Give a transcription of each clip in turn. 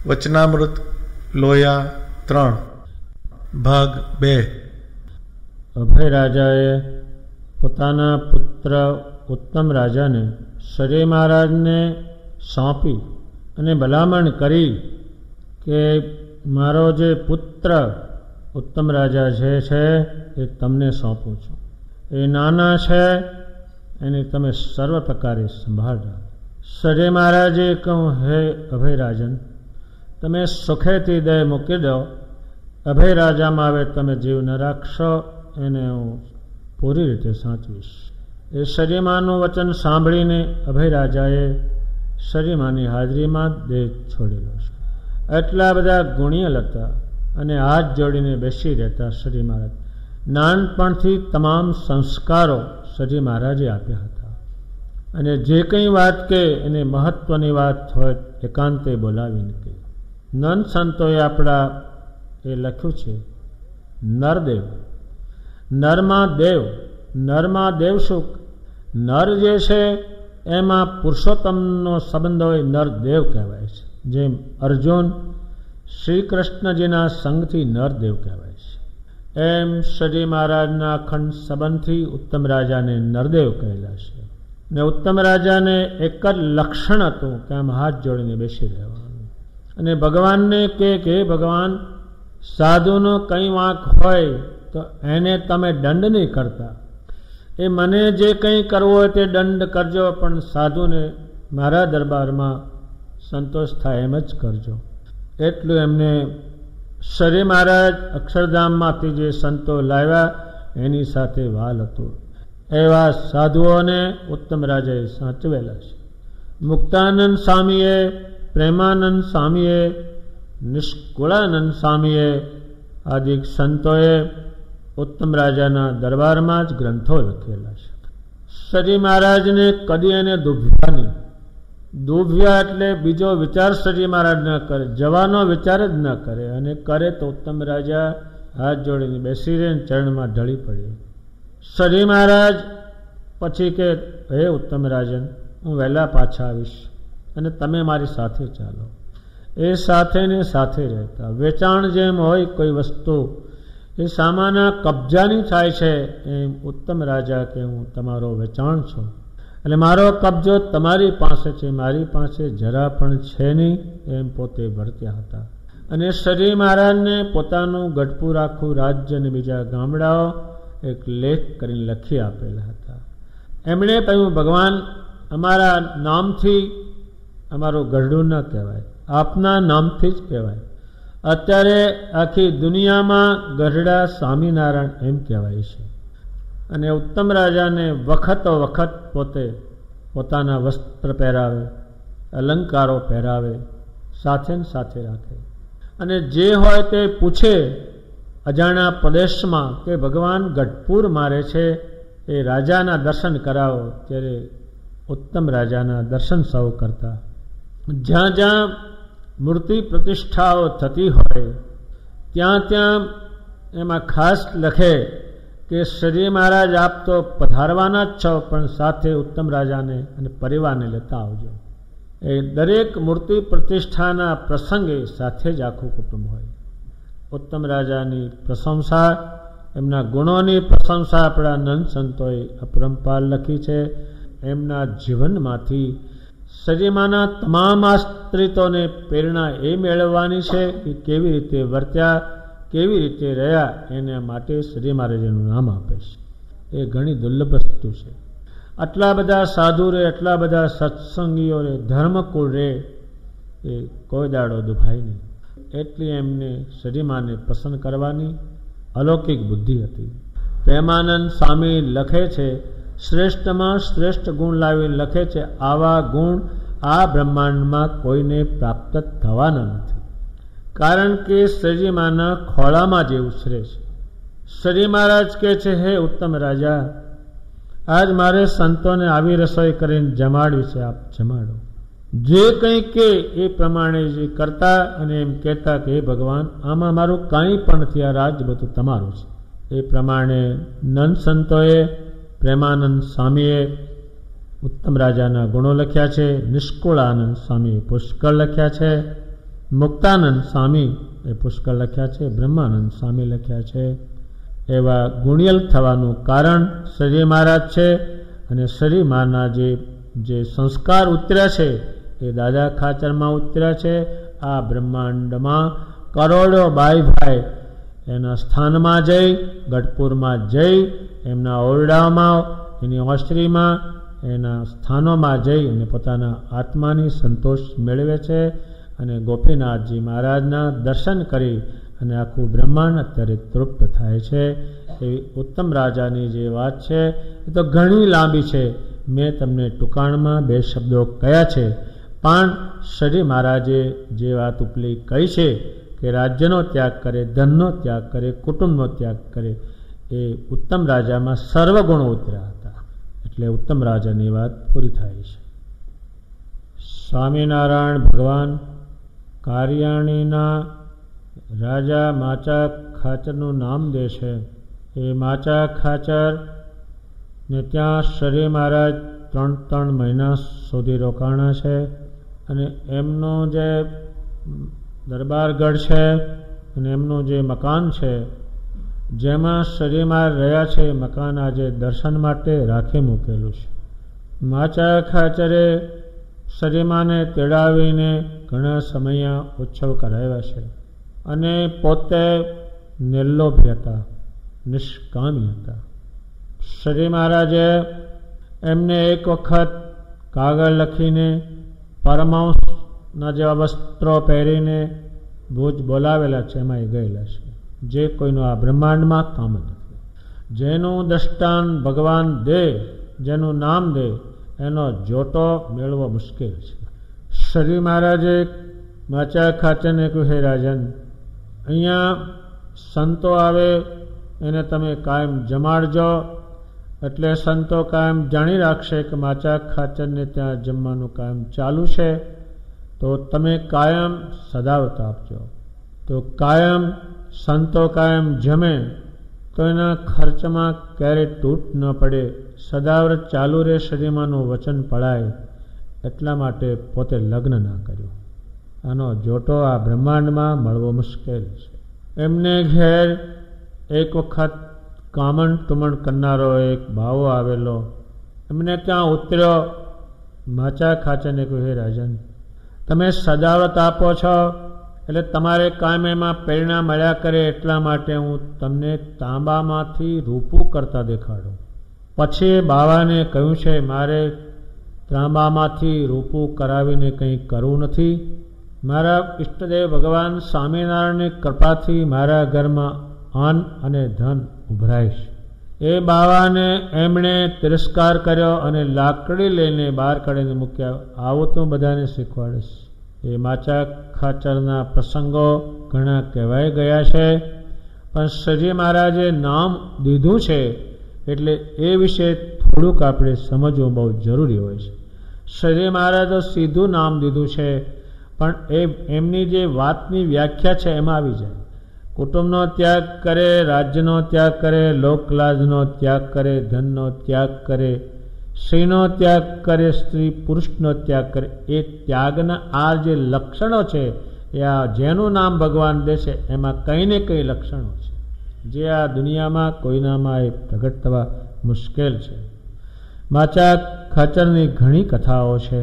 વચનામૃત લોયા 3 ભાગ 2. અભય રાજાએ પોતાના પુત્ર ઉત્તમ રાજાને શ્રી મહારાજને સોંપી અને ભલામણ કરી કે મારો જે પુત્ર ઉત્તમ રાજા જે છે એ તમને સોંપું છું. એ નાના છે, એની તમે સર્વ પ્રકારે સંભાળ રાખો. શ્રી મહારાજે કહું, હે અભય રાજન, તમે સુખેથી દય મૂકી દો. અભય રાજામાં આવે તમે જીવ ન રાખશો, એને હું પૂરી રીતે સાચવીશ. એ શરીમાનું વચન સાંભળીને અભય રાજાએ શરીમાની હાજરીમાં દેહ છોડેલો છે. એટલા બધા ગુણિયલ હતા અને હાથ જોડીને બેસી રહેતા શ્રી મહારાજ. નાનપણથી તમામ સંસ્કારો શ્રી મહારાજે આપ્યા હતા અને જે કંઈ વાત કે એને મહત્વની વાત હોય એકાંતે બોલાવીને કહે. નંદ સંતોએ આપણા એ લખ્યું છે નરદેવ, નરમાં દેવ. નરમાં દેવ શું? નર જે છે એમાં પુરુષોત્તમનો સંબંધ હોય, નરદેવ કહેવાય છે. જેમ અર્જુન શ્રી કૃષ્ણજીના સંગથી નરદેવ કહેવાય છે, એમ શ્રી મહારાજના અખંડ સંબંધથી ઉત્તમ રાજાને નરદેવ કહેલા છે. ને ઉત્તમ રાજાને એક જ લક્ષણ હતું કે આમ હાથ જોડીને બેસી રહેવાનું અને ભગવાનને કે ભગવાન, સાધુનો કંઈ વાંક હોય તો એને તમે દંડ નહીં કરતા. એ મને જે કંઈ કરવો હોય તે દંડ કરજો, પણ સાધુને મારા દરબારમાં સંતોષ થાય એમ જ કરજો. એટલું એમને શ્રી મહારાજ અક્ષરધામમાંથી જે સંતો લાવ્યા એની સાથે વાલ હતું. એવા સાધુઓને ઉત્તમ રાજાએ સાચવેલા છે. મુક્તાનંદ સ્વામીએ, પ્રેમાનંદ સ્વામીએ, નિષ્કુળાનંદ સ્વામીએ આદિ સંતોએ ઉત્તમ રાજાના દરબારમાં જ ગ્રંથો લખેલા છે. શ્રી મહારાજને કદી એને દુભ્યા નહીં. દુભ્યા એટલે બીજો વિચાર શ્રી મહારાજ ન કરે, જવાનો વિચાર જ ન કરે, અને કરે તો ઉત્તમ રાજા હાથ જોડીને બેસી રહે, ચરણમાં ઢળી પડે. શ્રી મહારાજ પછી કે, હે ઉત્તમ રાજન, હું વહેલા પાછા આવીશ અને તમે મારી સાથે ચાલો. એ સાથે ને સાથે રહેતા. વેચાણ જેમ હોય કોઈ વસ્તુ એ સામાના કબજાની થાય છે, એમ ઉત્તમ રાજા કે હું તમારો વેચાણ છું એટલે મારો કબજો તમારી પાસે છે, મારી પાસે જરા પણ છે નહીં, એમ પોતે વર્ત્યા હતા. અને શ્રી મહારાજને પોતાનું ગઢપુર આખું રાજ્ય અને બીજા ગામડાઓ એક લેખ કરીને લખી આપેલા હતા. એમણે કહ્યું, ભગવાન, અમારા નામથી અમારું ગઢડું ન કહેવાય, આપના નામથી જ કહેવાય. અત્યારે આખી દુનિયામાં ગઢડા સ્વામિનારાયણ એમ કહેવાય છે. અને ઉત્તમ રાજાને વખતો વખત પોતે પોતાના વસ્ત્ર પહેરાવે, અલંકારો પહેરાવે, સાથે ને સાથે રાખે. અને જે હોય તે પૂછે અજાણ્યા પ્રદેશમાં કે ભગવાન ગઢપુર મારે છે, એ રાજાના દર્શન કરાવો. ત્યારે ઉત્તમ રાજાના દર્શન સૌ કરતા. જ્યાં જ્યાં મૂર્તિ પ્રતિષ્ઠાઓ થતી હોય ત્યાં ત્યાં એમાં ખાસ લખે કે શ્રી મહારાજ આપ તો પધારવાના જ છો, પણ સાથે ઉત્તમ રાજાને અને પરિવારને લેતા આવજો. એ દરેક મૂર્તિ પ્રતિષ્ઠાના પ્રસંગે સાથે જ આખું કુટુંબ હોય. ઉત્તમ રાજાની પ્રશંસા, એમના ગુણોની પ્રશંસા આપણા નંદ સંતોએ અપરંપાર લખી છે. એમના જીવનમાંથી શ્રીમાના તમામ આશ્રિતોને પ્રેરણા એ મેળવવાની છે કે કેવી રીતે વર્ત્યા, કેવી રીતે રહ્યા, એના માટે શ્રી મહારાજનું નામ આપે છે. એ ઘણી દુર્લભ વસ્તુ છે. આટલા બધા સાધુ રે, આટલા બધા સત્સંગીઓ રે, ધર્મકુળ રે, એ કોઈ દાડો દુભાય નહીં. એટલી એમને શ્રીમાને પસંદ કરવાની અલૌકિક બુદ્ધિ હતી. પ્રેમાનંદ સ્વામી લખે છે, શ્રેષ્ઠમાં શ્રેષ્ઠ ગુણ લાવી લખે છે, આવા ગુણ આ બ્રહ્માંડમાં કોઈને પ્રાપ્ત થવાના નથી. કારણ કે શ્રીમાના ખોળામાં જે ઉછરે છે. શ્રી મહારાજ કહે છે, હે ઉત્તમ રાજા, આજ મારે સંતોને આવી રસોઈ કરીને જમાડવી છે, આપ જમાડો. જે કંઈ કે એ પ્રમાણે જે કરતા અને એમ કહેતા કે હે ભગવાન, આમાં મારું કાંઈ પણ નથી, આ રાજ બધું તમારું છે. એ પ્રમાણે નંદ સંતોએ, પ્રેમાનંદ સ્વામીએ ઉત્તમ રાજાના ગુણો લખ્યા છે. નિષ્કુળાનંદ સ્વામીએ પુષ્કળ લખ્યા છે. મુક્તાનંદ સ્વામી એ પુષ્કળ લખ્યા છે, બ્રહ્માનંદ સ્વામી લખ્યા છે. એવા ગુણિયલ થવાનું કારણ શ્રીજી મહારાજ છે. અને શ્રી મહારાજ જે સંસ્કાર ઉતર્યા છે એ દાદા ખાચરમાં ઉતર્યા છે. આ બ્રહ્માંડમાં કરોડો ભાઈ એના સ્થાનમાં જઈ, ગઢપુરમાં જઈ, એમના ઓરડામાં, એની ઓસરીમાં, એના સ્થાનોમાં જઈ અને પોતાના આત્માની સંતોષ મેળવે છે. અને ગોપીનાથજી મહારાજના દર્શન કરી અને આખું બ્રહ્માંડ અત્યારે તૃપ્ત થાય છે. એવી ઉત્તમ રાજાની જે વાત છે એ તો ઘણી લાંબી છે. મેં તમને ટૂંકાણમાં 2 શબ્દો કહ્યા છે. પણ શ્રી મહારાજે જે વાત ઉપલી કહી છે કે રાજ્યનો ત્યાગ કરે, ધનનો ત્યાગ કરે, કુટુંબનો ત્યાગ કરે, એ ઉત્તમ રાજામાં સર્વગુણો ઉતર્યા હતા. એટલે ઉત્તમ રાજાની વાત પૂરી થાય છે. સ્વામિનારાયણ ભગવાન કારિયાણીના રાજા માચા ખાચરનું નામ દે છે. એ માચા ખાચર ને ત્યાં શ્રી મહારાજ 3 મહિના સુધી રોકાણા છે. અને એમનો જે દરબારગઢ છે અને એમનું જે મકાન છે જેમાં શ્રી મહારાજ રહ્યા છે, એ મકાન આજે દર્શન માટે રાખી મૂકેલું છે. માચા ખાચરે શ્રીમાને તેડાવીને ઘણા સમય ઉત્સવ કરાવ્યા છે. અને પોતે નિર્લોભી હતા, નિષ્કામી હતા. શ્રી મહારાજે એમને એક વખત કાગળ લખીને પરમહંસના જેવા વસ્ત્રો પહેરીને ભુજ બોલાવેલા છે, એમાં એ ગયેલા છે. જે કોઈનું આ બ્રહ્માંડમાં કામ નથી. જેનું દ્રષ્ટાંત ભગવાન દે, જેનું નામ દે, એનો જોટો મેળવો મુશ્કેલ છે. શ્રી મહારાજે માચા ખાચરને કહ્યું, હે રાજન, અહીંયા સંતો આવે એને તમે કાયમ જમાડજો. એટલે સંતો કાયમ જાણી રાખશે કે માચા ખાચરને ત્યાં જમવાનું કાયમ ચાલુ છે, તો તમે કાયમ સદાવત આપજો. તો કાયમ સંતો કાયમ જમે તો એના ખર્ચમાં ક્યારેય તૂટ ન પડે, સદાવ્રત ચાલુ રહે, શ્રીમાનું વચન પડાય. એટલા માટે પોતે લગ્ન ના કર્યું. આનો જોટો આ બ્રહ્માંડમાં મળવો મુશ્કેલ છે. એમને ઘેર એક વખત કામણ ટુમણ કરનારો એક ભાવો આવેલો. એમને ત્યાં ઉતર્યો. માચા ખાચરને કહ્યું, હે રાજન, તમે સદાવ્રત આપો છો એટલે તમારે કાયમ એમાં પ્રેરણા મળ્યા કરે, એટલા માટે હું તમને તાંબામાંથી રૂપું કરતા દેખાડું. પછી બાવાને કહ્યું છે, મારે તાંબામાંથી રૂપું કરાવીને કંઈ કરવું નથી. મારા ઈષ્ટદેવ ભગવાન સ્વામિનારાયણની કૃપાથી મારા ઘરમાં અન્ન અને ધન ઉભરાય છે. એ બાવાને એમણે તિરસ્કાર કર્યો અને લાકડી લઈને બહાર કાઢીને મૂક્યા. આવું તો બધાને શીખવાડીશ. એ માચા ખાચરના પ્રસંગો ઘણા કહેવાઈ ગયા છે, પણ શ્રીજી મહારાજે નામ દીધું છે એટલે એ વિશે થોડુંક આપણે સમજવું બહુ જરૂરી હોય છે. શ્રીજી મહારાજે સીધું નામ દીધું છે, પણ એમની જે વાતની વ્યાખ્યા છે એમાં આવી જાય. કુટુંબનો ત્યાગ કરે, રાજ્યનો ત્યાગ કરે, લોકલાજનો ત્યાગ કરે, ધનનો ત્યાગ કરે, સ્ત્રીનો ત્યાગ કરે, સ્ત્રી પુરુષનો ત્યાગ કરે. એ ત્યાગના આ જે લક્ષણો છે એ આ જેનું નામ ભગવાન દે છે એમાં કંઈ ને કંઈ લક્ષણો છે જે આ દુનિયામાં કોઈનામાં એ પ્રગટ થવા મુશ્કેલ છે. માચા ખાચરની ઘણી કથાઓ છે,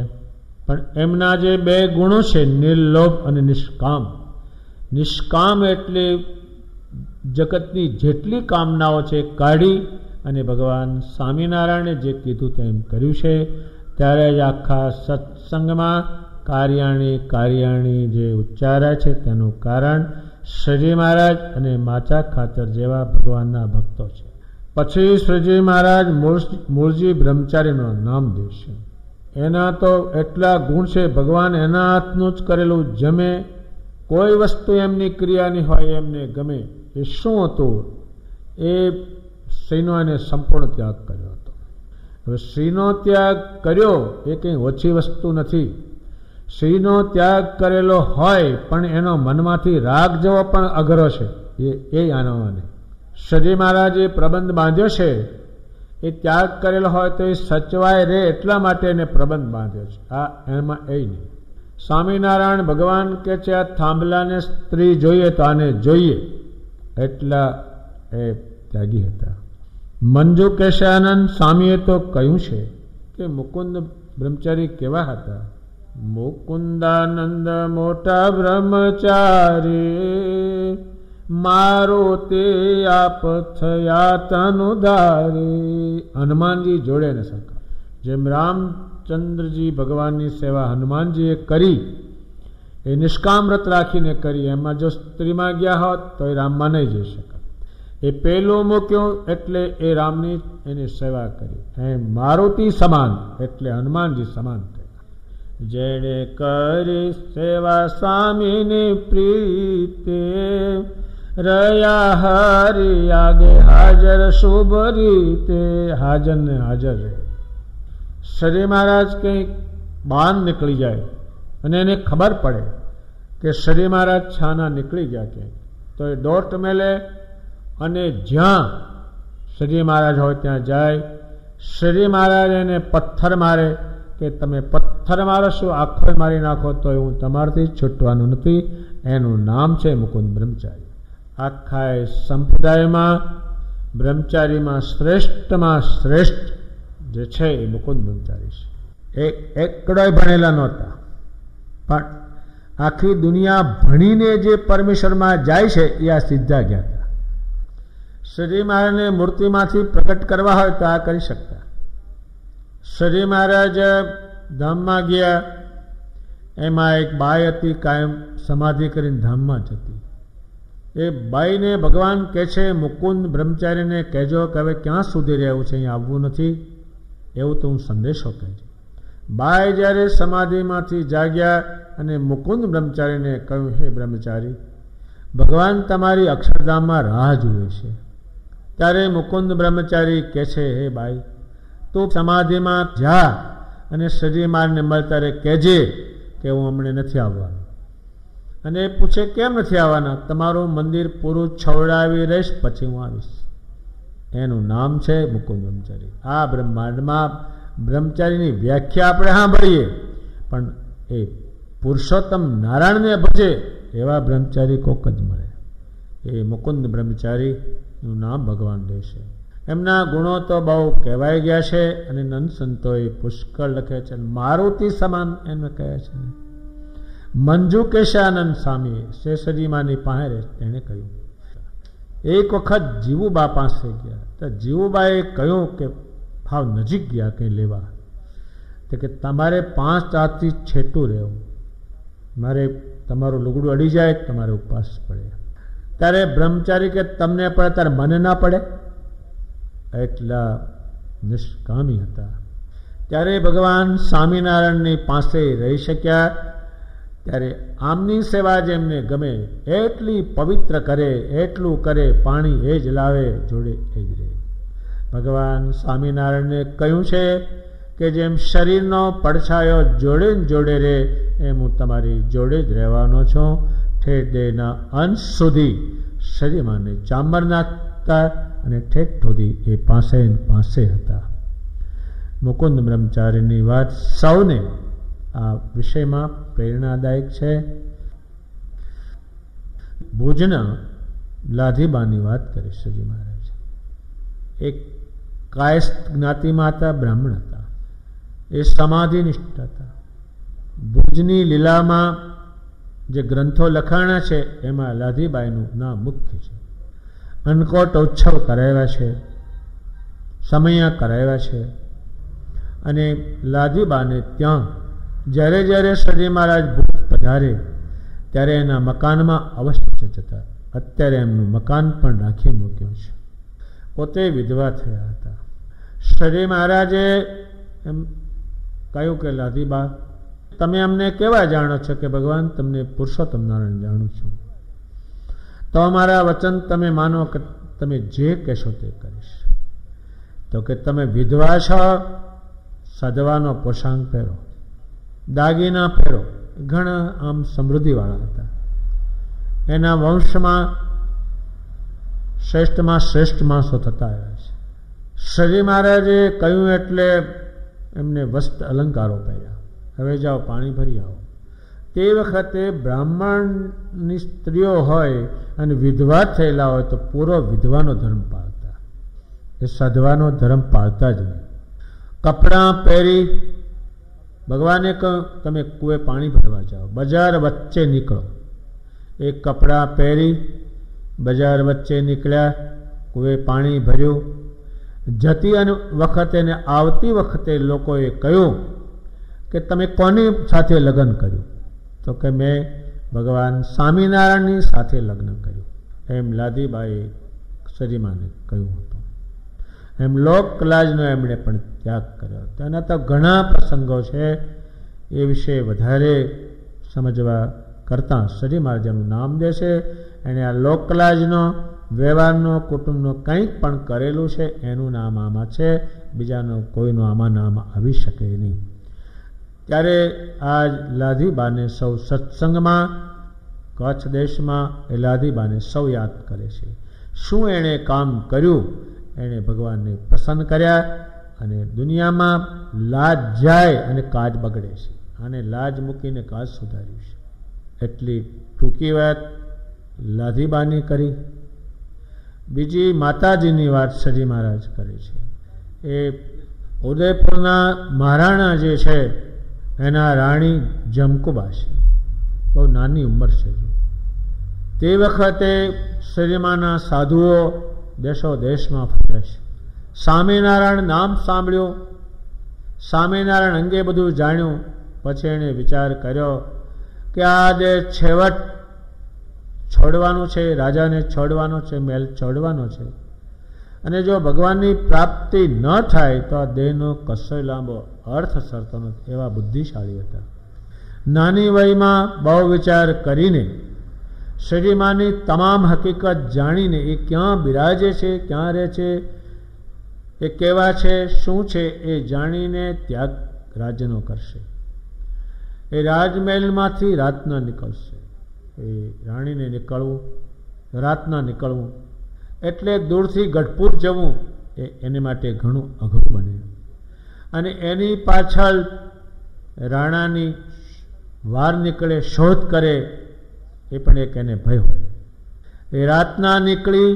પણ એમના જે 2 ગુણો છે, નિર્લોભ અને નિષ્કામ. નિષ્કામ એટલે જગતની જેટલી કામનાઓ છે કાઢી અને ભગવાન સ્વામિનારાયણે જે કીધું તેમ કર્યું છે. ત્યારે જ આખા સત્સંગમાં કારિયાણી જે ઉચ્ચારાય છે તેનું કારણ શ્રીજી મહારાજ અને માચા ખાચર જેવા ભગવાનના ભક્તો છે. પછી શ્રીજી મહારાજ મૂળજી બ્રહ્મચારીનું નામ દેશે. એના તો એટલા ગુણ છે, ભગવાન એના હાથનું જ કરેલું જમે. કોઈ વસ્તુ એમની ક્રિયાની હોય એમને ગમે. એ શું હતું? એ શ્રીનો એને સંપૂર્ણ ત્યાગ કર્યો હતો. હવે શ્રીનો ત્યાગ કર્યો એ કંઈ ઓછી વસ્તુ નથી. શ્રીનો ત્યાગ કરેલો હોય પણ એનો મનમાંથી રાગ જવો પણ અઘરો છે. એ આનવાને શ્રીજી મહારાજે પ્રબંધ બાંધ્યો છે. એ ત્યાગ કરેલો હોય તો એ સચવાય રહે એટલા માટે એને પ્રબંધ બાંધ્યો છે. એમાં એ નહીં. સ્વામિનારાયણ ભગવાન કે છે આ થાંભલાને સ્ત્રી જોઈએ તો આને જોઈએ, એટલા એ ત્યાગી હતા. મંજુ કેશાનંદ સ્વામીએ તો કહ્યું છે કે મુકુંદ બ્રહ્મચારી કેવા હતા. મુકુંદાનંદ મોટા બ્રહ્મચારી, મારો તે આપ થયા તનુધારી. હનુમાનજી જોડે ન શકા. જેમ રામચંદ્રજી ભગવાનની સેવા હનુમાનજીએ કરી, એ નિષ્કામ વ્રત રાખીને કરી. એમાં જો સ્ત્રીમાં ગયા હોત તો એ રામમાં નહીં જઈ શકત. એ પેલું મૂક્યું એટલે એ રામની એની સેવા કરી. એમ મારુતિ સમાન એટલે હનુમાનજી સમાન થયા. જેણે કરી સેવા સ્વામીની પ્રીતે, રહ્યા હરિ આગે હાજર શુભ રીતે. હાજર ને હાજર રહે. શ્રી મહારાજ કંઈક બહાર નીકળી જાય અને એને ખબર પડે કે શ્રી મહારાજ છાના નીકળી ગયા ક્યાંક, તો એ દોટ મેલે અને જ્યાં શ્રી મહારાજ હોય ત્યાં જાય. શ્રી મહારાજ એને પથ્થર મારે કે તમે પથ્થર મારો શું, આખો મારી નાખો તો હું તમારાથી છૂટવાનું નથી. એનું નામ છે મુકુંદ બ્રહ્મચારી. આખા સંપ્રદાયમાં બ્રહ્મચારીમાં શ્રેષ્ઠમાં શ્રેષ્ઠ જે છે એ મુકુંદ બ્રહ્મચારી છે. એકડોય ભણેલા નહોતા, પણ આખી દુનિયા ભણીને જે પરમેશ્વરમાં જાય છે એ આ સીધા ગયા હતા. શ્રી મહારાજને મૂર્તિમાંથી પ્રગટ કરવા હોય તો આ કરી શકતા. શ્રી મહારાજ ધામમાં ગયા, એમાં એક બાઈ હતી, કાયમ સમાધિ કરીને ધામમાં જતી. એ બાઈને ભગવાન કહે છે મુકુંદ બ્રહ્મચારીને કહેજો કે હવે ક્યાં સુધી રહેવું છે, અહીં આવવું નથી, એવું તો હું સંદેશો કહેજો. બાઈ જ્યારે સમાધિમાંથી જાગ્યા અને મુકુંદ બ્રહ્મચારીને કહ્યું, હે બ્રહ્મચારી, ભગવાન તમારી અક્ષરધામમાં રાહ જુએ છે. ત્યારે મુકુંદ બ્રહ્મચારી કહે છે, હે બાઈ, તું સમાધિમાં જા અને શ્રી મહારાજને મળતા રે કહેજે કે હું હમણે નથી આવવાનું. અને એ પૂછે કેમ નથી આવવાના, તમારું મંદિર પૂરું છવડાવી રહીશ પછી હું આવીશ. એનું નામ છે મુકુંદ બ્રહ્મચારી. આ બ્રહ્માંડમાં બ્રહ્મચારીની વ્યાખ્યા આપણે સાંભળીએ, પણ એ પુરુષોત્તમ નારાયણને ભજે એવા બ્રહ્મચારી કોક જ મળે. એ મુકુંદ બ્રહ્મચારીનું નામ ભગવાન દેશે. એમના ગુણો તો બહુ કહેવાઈ ગયા છે અને નંદ સંતોએ પુષ્કળ લખે છે. મારુતિ સમાન એને કહે છે. મંજુ કેશાનંદ સ્વામીએ શેષજીમાની પાસે તેણે કહ્યું, એક વખત જીવુબા પાસે ગયા તો જીવુબાએ કહ્યું કે ભાવ નજીક ગયા કંઈ લેવા, તો કે તમારે 5 હાથથી છેટું રહેવું, મારે તમારું લુગડું અડી જાય તમારે ઉપવાસ પડે. ત્યારે બ્રહ્મચારી કે તમને પડે ત્યારે મને ના પડે, એટલા નિષ્કામી હતા. ત્યારે ભગવાન સ્વામિનારાયણની પાસે રહી શક્યા. ત્યારે આમની સેવા જેમને ગમે એટલી પવિત્ર કરે, એટલું કરે, પાણી એ જ લાવે, જોડે એ જ રહે. ભગવાન સ્વામિનારાયણને કહ્યું છે કે જેમ શરીરનો પડછાયો જોડે ને જોડે રહે, એમ હું તમારી જોડે જ રહેવાનો છું. ઠેઠ દેહના અંશ સુધી શરીરમાંને ચામર નાખતા અને ઠેઠ સુધી એ પાસે પાસે હતા. મુકુંદ બ્રહ્મચારીની વાત સૌને આ વિષયમાં પ્રેરણાદાયક છે. ભુજના લાધીબાની વાત કરી શ્રીજી મહારાજ. એક કાયસ્થ જ્ઞાતિમાં હતા, બ્રાહ્મણ હતા, એ સમાધિનિષ્ઠ હતા. ભુજની લીલામાં જે ગ્રંથો લખાણા છે એમાં લાધીબાઈનું નામ મુખ્ય છે. અન્નકોટ ઉત્સવ કરાવ્યા છે, સમયા કરાવ્યા છે. અને લાધીબાને ત્યાં જ્યારે જ્યારે શ્રી મહારાજ ભુજ પધારે ત્યારે એના મકાનમાં અવશ્ય જતા. અત્યારે એમનું મકાન પણ રાખી મૂક્યું છે. પોતે વિધવા થયા હતા. શ્રી મહારાજે એમ કહ્યું કે લાધીબા, તમે અમને કેવા જાણો છો? કે ભગવાન તમને પુરુષોત્તમ નારાયણ જાણું છું. તો અમારા વચન તમે માનો કે તમે જે કહેશો તે કરીશ. તો કે તમે વિધવા છો, સદવાનો પોશાક પહેરો, દાગીના પહેરો. ઘણા આમ સમૃદ્ધિવાળા હતા. એના વંશમાં શ્રેષ્ઠમાં શ્રેષ્ઠ માણસો થતા આવ્યા છે. શ્રી મહારાજે કહ્યું એટલે એમને વસ્ત્ર અલંકારો પહેર્યા. હવે જાઓ પાણી ભરી આવો. તે વખતે બ્રાહ્મણની સ્ત્રીઓ હોય અને વિધવા થયેલા હોય તો પૂરો વિધવાનો ધર્મ પાળતા, એ સાધવાનો ધર્મ પાળતા જ નહીં. કપડાં પહેરી ભગવાને કહ્યું તમે કૂએ પાણી ભરવા જાઓ, બજાર વચ્ચે નીકળો. એ કપડાં પહેરી બજાર વચ્ચે નીકળ્યા, કૂએ પાણી ભર્યું. જતી વખતે ને આવતી વખતે લોકોએ કહ્યું કે તમે કોની સાથે લગ્ન કર્યું? તો કે મેં ભગવાન સ્વામિનારાયણની સાથે લગ્ન કર્યું. એમ લાધીબાએ સરીમાને કહ્યું હતું. એમ લોકલાજનો એમણે પણ ત્યાગ કર્યો. તેના તો ઘણા પ્રસંગો છે, એ વિશે વધારે સમજવા કરતાં સરી મહારાજનું નામ દેશે. એણે આ લોકલાજનો, વ્યવહારનો, કુટુંબનો કંઈક પણ કરેલું છે એનું નામ આમાં છે, બીજાનું કોઈનું આમાં નામ આવી શકે નહીં. ત્યારે આજ લાધીબાને સૌ સત્સંગમાં કચ્છ દેશમાં એ લાધીબાને સૌ યાદ કરે છે. શું એણે કામ કર્યું? એણે ભગવાનને પસંદ કર્યા અને દુનિયામાં લાજ જાય અને કાજ બગડે છે, અને લાજ મૂકીને કાજ સુધાર્યું છે. એટલી ટૂંકી વાત લાધીબાની કરી. બીજી માતાજીની વાત શ્રી મહારાજ કરે છે. એ ઉદયપુરના મહારાણા જે છે એના રાણી જમકુબા છે, બહુ નાની ઉંમર છે. તે વખતે શ્રીમાના સાધુઓ દેશો દેશમાં ફર્યા છે. સ્વામિનારાયણ નામ સાંભળ્યું, સ્વામિનારાયણ અંગે બધું જાણ્યું. પછી એણે વિચાર કર્યો કે આ જે છેવટ છોડવાનું છે, રાજાને છોડવાનો છે, મહેલ છોડવાનો છે, અને જો ભગવાનની પ્રાપ્તિ ન થાય તો આ દેહનો કશો લાંબો અર્થ સરતો નથી. એવા બુદ્ધિશાળી હતા. નાની વયમાં બહુ વિચાર કરીને શ્રીમાની તમામ હકીકત જાણીને એ ક્યાં બિરાજે છે, ક્યાં રહે છે, એ કેવા છે, શું છે, એ જાણીને ત્યાગ રાજ્યનો કરશે. એ રાજમહેલમાંથી રાતના નીકળશે. એ રાણીને નીકળવું, રાતના નીકળવું એટલે દૂરથી ગઢપુર જવું, એ એને માટે ઘણું અઘરું બને. અને એની પાછળ રાણાની વાર નીકળે, શોધ કરે, એ પણ એક એને ભય હોય. એ રાતના નીકળી,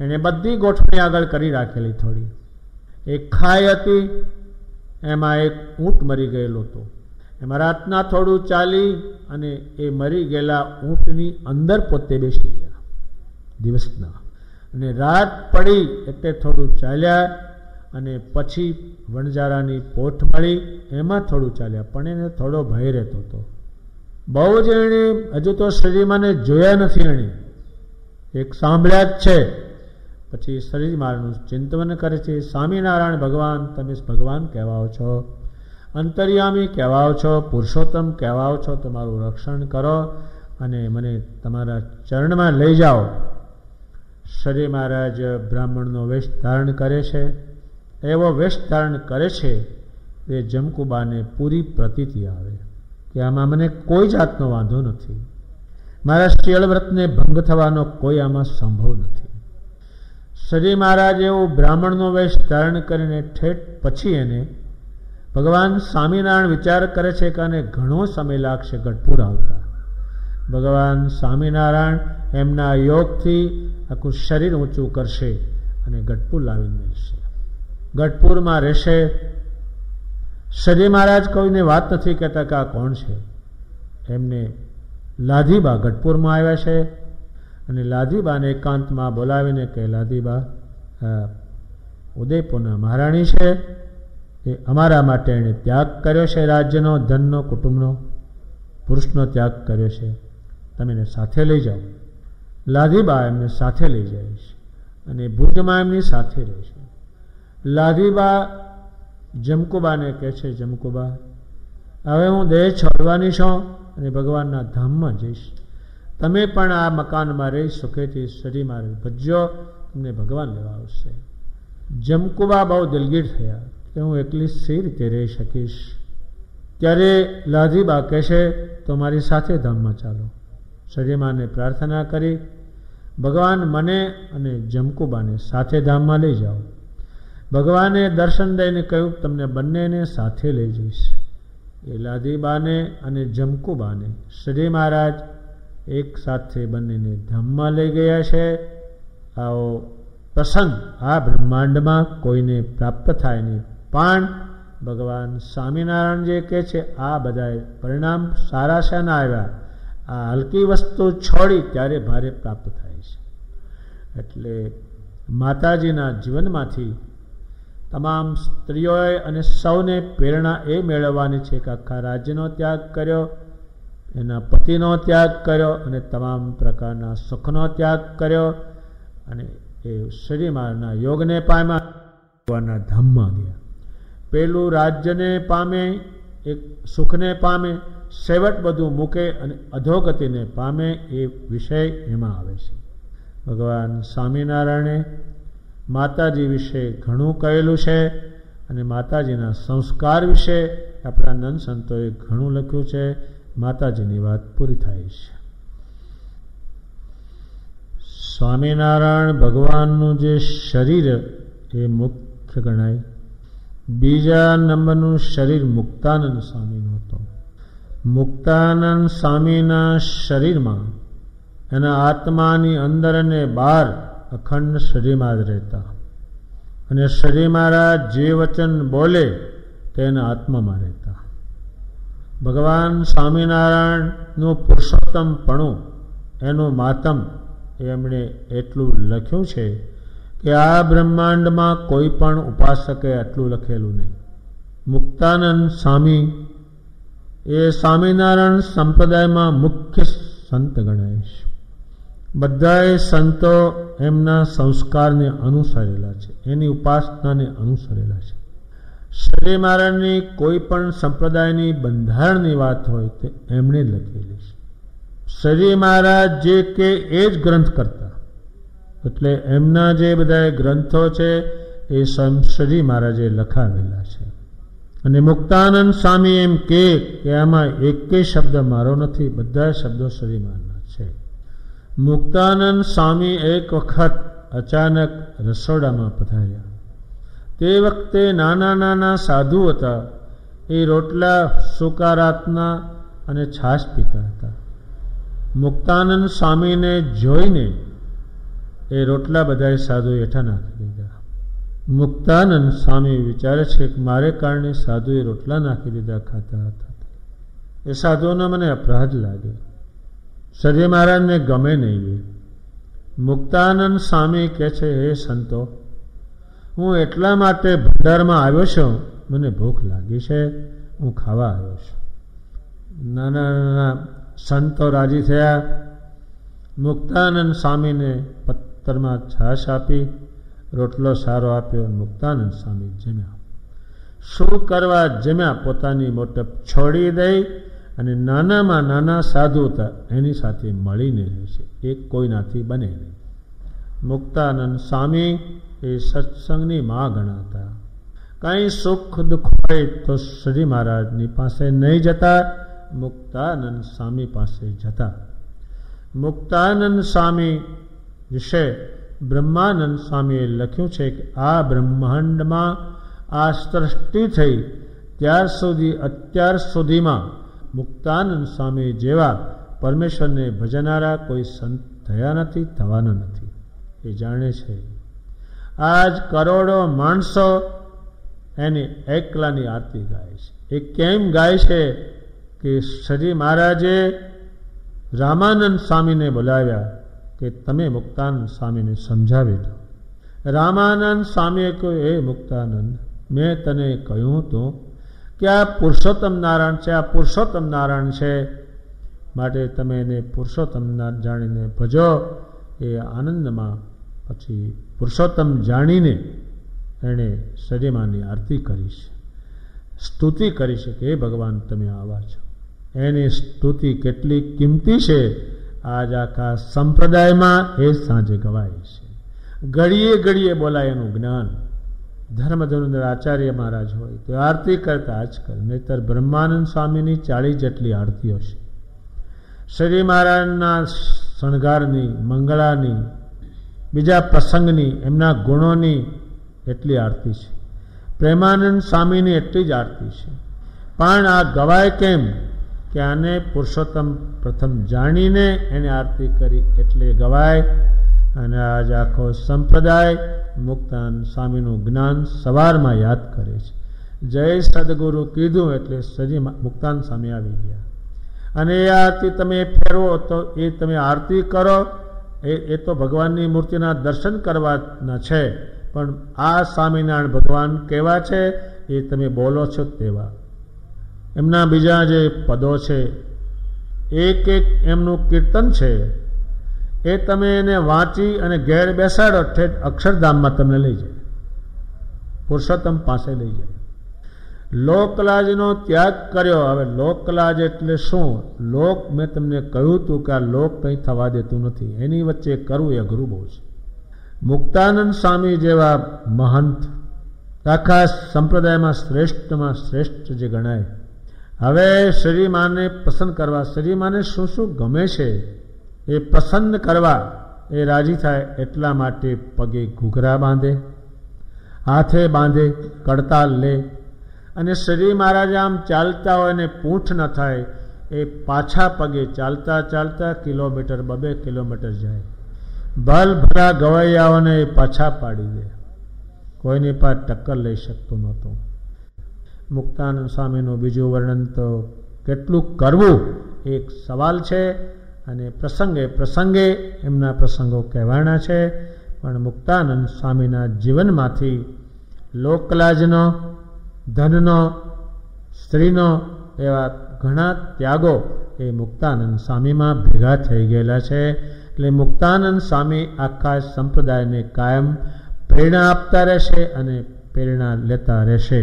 એણે બધી ગોઠવણી આગળ કરી રાખેલી. થોડી એક ખાઈ હતી, એમાં એક ઊંટ મરી ગયેલો હતો. એમાં રાતના થોડું ચાલી અને એ મરી ગયેલા ઊંટની અંદર પોતે બેસી ગયા દિવસના. અને રાત પડી એટલે થોડું ચાલ્યા, અને પછી વણજારાની પોઠ મળી, એમાં થોડું ચાલ્યા. પણ એને થોડો ભય રહેતો હતો. બહુ જ એણે હજુ તો શ્રીમાને જોયા નથી, એણે એક સાંભળ્યા જ છે. પછી શ્રીમાનું ચિંતન કરે છે. સ્વામિનારાયણ ભગવાન, તમે ભગવાન કહેવાઓ છો, અંતર્યામી કહેવાઓ છો, પુરુષોત્તમ કહેવાઓ છો, તમારું રક્ષણ કરો અને મને તમારા ચરણમાં લઈ જાઓ. શ્રી મહારાજ બ્રાહ્મણનો વેશ ધારણ કરે છે. એવો વેશ ધારણ કરે છે તે જમકુબાને પૂરી પ્રતીતિ આવે કે આમાં મને કોઈ જાતનો વાંધો નથી, મારા શિયળ વ્રતને ભંગ થવાનો કોઈ આમાં સંભવ નથી. શ્રી મહારાજ એવું બ્રાહ્મણનો વેશ ધારણ કરીને ઠેઠ પછી એને ભગવાન સ્વામિનારાયણ વિચાર કરે છે કે આને ઘણો સમય લાગશે ગઢપુર આવતા. ભગવાન સ્વામિનારાયણ એમના યોગથી આખું શરીર ઊંચું કરશે અને ગઢપુર લાવીને મળશે, ગઢપુરમાં રહેશે. શ્રી મહારાજ કોઈને વાત નથી કહેતા કે આ કોણ છે. એમને લાધીબા ગઢપુરમાં આવ્યા છે અને લાધીબાને એકાંતમાં બોલાવીને કે લાધીબા ઉદયપુરના મહારાણી છે, એ અમારા માટે એણે ત્યાગ કર્યો છે, રાજ્યનો, ધનનો, કુટુંબનો, પુરુષનો ત્યાગ કર્યો છે, તમે એને સાથે લઈ જાઓ. લાધીબા એમને સાથે લઈ જાય છે અને ભુજમાં એમની સાથે રહે છે. લાધીબા જમકુબાને કહે છે, જમકુબા હવે હું દેહ છોડવાની છું અને ભગવાનના ધામમાં જઈશ, તમે પણ આ મકાનમાં રહી સુખેથી શ્રી મહારાજ ભજ્યો, તમને ભગવાન લેવા આવશે. જમકુબા બહુ દિલગીર થયા કે હું એકલી સી રીતે રહી શકીશ. ત્યારે લાધીબા કહેશે તો મારી સાથે ધામમાં ચાલો. શ્રીમાને પ્રાર્થના કરી ભગવાન મને અને જમકુબાને સાથે ધામમાં લઈ જાઓ. ભગવાને દર્શન દઈને કહ્યું તમને બંનેને સાથે લઈ જઈશ. એ લાદીબાને અને જમકુબાને શ્રી મહારાજ એક સાથે બંનેને ધામમાં લઈ ગયા છે. આવો પ્રસંગ આ બ્રહ્માંડમાં કોઈને પ્રાપ્ત થાય નહીં. પણ ભગવાન સ્વામિનારાયણ જે કહે છે આ બધા પરિણામ સારા શાના આવ્યા, આ હલકી વસ્તુ છોડી ત્યારે ભારે પ્રાપ્ત થાય છે. એટલે માતાજીના જીવનમાંથી તમામ સ્ત્રીઓએ અને સૌને પ્રેરણા એ મેળવવાની છે કે આખા રાજ્યનો ત્યાગ કર્યો, એના પતિનો ત્યાગ કર્યો અને તમામ પ્રકારના સુખનો ત્યાગ કર્યો અને એ શ્રીમાના યોગને પામ્યા, ભગવાનના ધામમાં ગયા. પેલું રાજ્યને પામે, એક સુખને પામે, સેવટ બધું મૂકે અને અધોગતિને પામે એ વિષય એમાં આવે છે. ભગવાન સ્વામિનારાયણે માતાજી વિશે ઘણું કહેલું છે અને માતાજીના સંસ્કાર વિશે આપણા નંદ સંતોએ ઘણું લખ્યું છે. માતાજીની વાત પૂરી થાય છે. સ્વામિનારાયણ ભગવાનનું જે શરીર એ મુખ્ય ગણાય. બીજા નંબરનું શરીર મુક્તાનંદ સ્વામીનું હતું. મુક્તાનંદ સ્વામીના શરીરમાં એના આત્માની અંદર અને બહાર અખંડ શરીરમાં જ રહેતા અને શ્રી મહારાજ જે વચન બોલે તેના આત્મામાં રહેતા. ભગવાન સ્વામિનારાયણનું પુરુષોત્તમપણું એનું માતમ એમણે એટલું લખ્યું છે કે આ બ્રહ્માંડમાં કોઈ પણ ઉપાસકે આટલું લખેલું નહીં. મુક્તાનંદ સ્વામી એ સ્વામિનારાયણ સંપ્રદાયમાં મુખ્ય સંત ગણાય છે. બધાએ સંતો એમના સંસ્કારને અનુસરેલા છે, એની ઉપાસનાને અનુસરેલા છે. શ્રી મહારાજની કોઈ પણ સંપ્રદાયની બંધારણની વાત હોય તે એમણે લખેલી છે. શ્રી મહારાજ જે કે એ જ ગ્રંથ કરતા, એટલે એમના જે બધા ગ્રંથો છે એ સ્વયં શ્રી મહારાજે લખાવેલા છે. અને મુક્તાનંદ સ્વામી એમ કે આમાં એકેય શબ્દ મારો નથી, બધા શબ્દો શ્રી મહારાજના છે. મુક્તાનંદ સ્વામી એક વખત અચાનક રસોડામાં પધાર્યા. તે વખતે નાના નાના સાધુ હતા. એ રોટલા સૂકા રાતના અને છાશ પીતા હતા. મુક્તાનંદ સ્વામીને જોઈને એ રોટલા બધા સાધુએ હેઠા નાખી દીધા. મુક્તાનંદ સ્વામી વિચારે છે કે મારે કારણે સાધુએ રોટલા નાખી દીધા ખાતા હતા. એ સાધુઓનો મને અપરાધ લાગે, શ્રી મહારાજને ગમે નહીં. મુક્તાનંદ સ્વામી કહે છે, હે સંતો, હું એટલા માટે ભંડારમાં આવ્યો છું, મને ભૂખ લાગી છે, હું ખાવા આવ્યો છું. નાના નાના સંતો રાજી થયા. મુક્તાનંદ સ્વામીને પત્તરમાં છાશ આપી, રોટલો સારો આપ્યો. મુક્તાનંદ સ્વામી જમ્યા. શું કરવા જમ્યા? પોતાની મોટપ છોડી દઈ અને નાનામાં નાના સાધુ હતા એની સાથે મળીને રહેશે, એક કોઈનાથી બને નહીં. મુક્તાનંદ સ્વામી એ સત્સંગની માં ગણાતા. કાંઈ સુખ દુઃખ હોય તો શ્રી મહારાજની પાસે નહીં જતા, મુક્તાનંદ સ્વામી પાસે જતા. મુક્તાનંદ સ્વામી વિશે બ્રહ્માનંદ સ્વામીએ લખ્યું છે કે આ બ્રહ્માંડમાં આ સૃષ્ટિ થઈ ત્યાર સુધી અત્યાર સુધીમાં મુક્તાનંદ સ્વામી જેવા પરમેશ્વરને ભજનારા કોઈ સંત થયા નથી, થવાના નથી. એ જાણે છે. આજ કરોડો માણસો એની એકલાની આરતી ગાય છે. એ કેમ ગાય છે કે શ્રી મહારાજે રામાનંદ સ્વામીને બોલાવ્યા કે તમે મુક્તાનંદ સ્વામીને સમજાવી દો. રામાનંદ સ્વામીએ કહ્યું, એ મુક્તાનંદ, મેં તને કહ્યું હતું કે આ પુરુષોત્તમ નારાયણ છે, આ પુરુષોત્તમ નારાયણ છે, માટે તમે એને પુરુષોત્તમ જાણીને ભજો. એ આનંદમાં પછી પુરુષોત્તમ જાણીને એણે શ્રીમાની આરતી કરી છે, સ્તુતિ કરી છે કે હે ભગવાન તમે આવા છો. એની સ્તુતિ કેટલી કિંમતી છે, આજ આખા સંપ્રદાયમાં એ સાંજે ગવાય છે. ઘડીએ ઘડીએ બોલાય એનું જ્ઞાન. ધર્મધનુંદર આચાર્ય મહારાજ હોય તો આરતી કરતા આજકાલ, નહીતર બ્રહ્માનંદ સ્વામીની 40 જેટલી આરતીઓ છે. શ્રી મહારાજના શણગારની, મંગળાની, બીજા પ્રસંગની, એમના ગુણોની એટલી આરતી છે. પ્રેમાનંદ સ્વામીની એટલી જ આરતી છે. પણ આ ગવાય કેમ કે આને પુરુષોત્તમ પ્રથમ જાણીને એને આરતી કરી એટલે ગવાય. અને આજ આખો સંપ્રદાય મુક્તાનંદ સ્વામીનું જ્ઞાન સવારમાં યાદ કરે છે. જય સદગુરુ કીધું એટલે સજી મુક્તાનંદ સ્વામી આવી ગયા. અને એ આરતી તમે ફેરવો તો એ તમે આરતી કરો એ તો ભગવાનની મૂર્તિના દર્શન કરવાના છે, પણ આ સ્વામિનારાયણ ભગવાન કેવા છે એ તમે બોલો છો તેવા. એમના બીજા જે પદો છે, એક એક એમનું કીર્તન છે, એ તમે એને વાંચી અને ઘેર બેસાડો ઠેઠ અક્ષરધામમાં તમને લઈ જાય, પુરુષોત્તમ પાસે લઈ જાય. લોકલાજનો ત્યાગ કર્યો. હવે લોકલાજ એટલે શું? લોક મેં તમને કહ્યું હતું કે આ લોક કંઈ થવા દેતું નથી, એની વચ્ચે કરવું એ અઘરું બહુ છે. મુક્તાનંદ સ્વામી જેવા મહંત આખા સંપ્રદાયમાં શ્રેષ્ઠમાં શ્રેષ્ઠ જે ગણાય. હવે શ્રીમાને પસંદ કરવા, શ્રીમાને શું શું ગમે છે એ પસંદ કરવા એ રાજી થાય એટલા માટે પગે ઘૂઘરા બાંધે, હાથે બાંધે, કડતાલ લે. અને શ્રી મહારાજ આમ ચાલતા હોય ને પૂંઠ ન થાય એ પાછા પગે ચાલતા ચાલતા કિલોમીટર 2 કિલોમીટર જાય. ભલ ભલા ગવૈયાઓને એ પાછા પાડી દે, કોઈની પાસે ટક્કર લઈ શકતો નહોતો. મુક્તાનંદ સ્વામીનું બીજું વર્ણન તો કેટલું કરવું એક સવાલ છે, અને પ્રસંગે પ્રસંગે એમના પ્રસંગો કહેવાના છે. પણ મુક્તાનંદ સ્વામીના જીવનમાંથી લોકલાજનો, ધનનો, સ્ત્રીનો એવા ઘણા ત્યાગો એ મુક્તાનંદ સ્વામીમાં ભેગા થઈ ગયેલા છે. એટલે મુક્તાનંદ સ્વામી આખા સંપ્રદાયને કાયમ પ્રેરણા આપતા રહેશે અને પ્રેરણા લેતા રહેશે.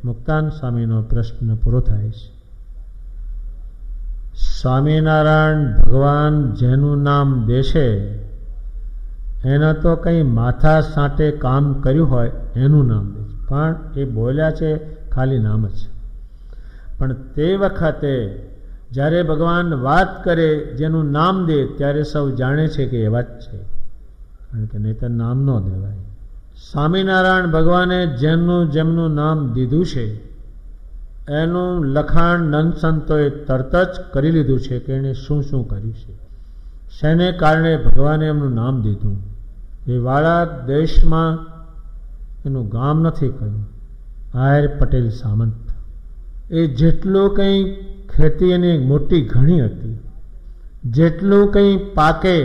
મુક્તાનંદ સ્વામીનો પ્રશ્ન પૂરો થાય છે. સ્વામિનારાયણ ભગવાન જેનું નામ દેશે એના તો કંઈ માથા સાંટે કામ કર્યું હોય એનું નામ દે છે, પણ એ બોલ્યા છે ખાલી નામ જ. પણ તે વખતે જ્યારે ભગવાન વાત કરે જેનું નામ દે ત્યારે સૌ જાણે છે કે એવા જ છે, કારણ કે નહીં તો નામ ન દેવાય. સ્વામિનારાયણ ભગવાને જેમનું નામ દીધું છે એનું લખાણ નંદ સંતોએ તરત જ કરી લીધું છે કે એણે શું શું કર્યું છે, શેને કારણે ભગવાને એમનું નામ દીધું. એ વાળા દેશમાં એનું ગામ નથી કહ્યું, આયર પટેલ સામંત. એ જેટલું કંઈ ખેતી એની મોટી ઘણી હતી, જેટલું કંઈ પાકે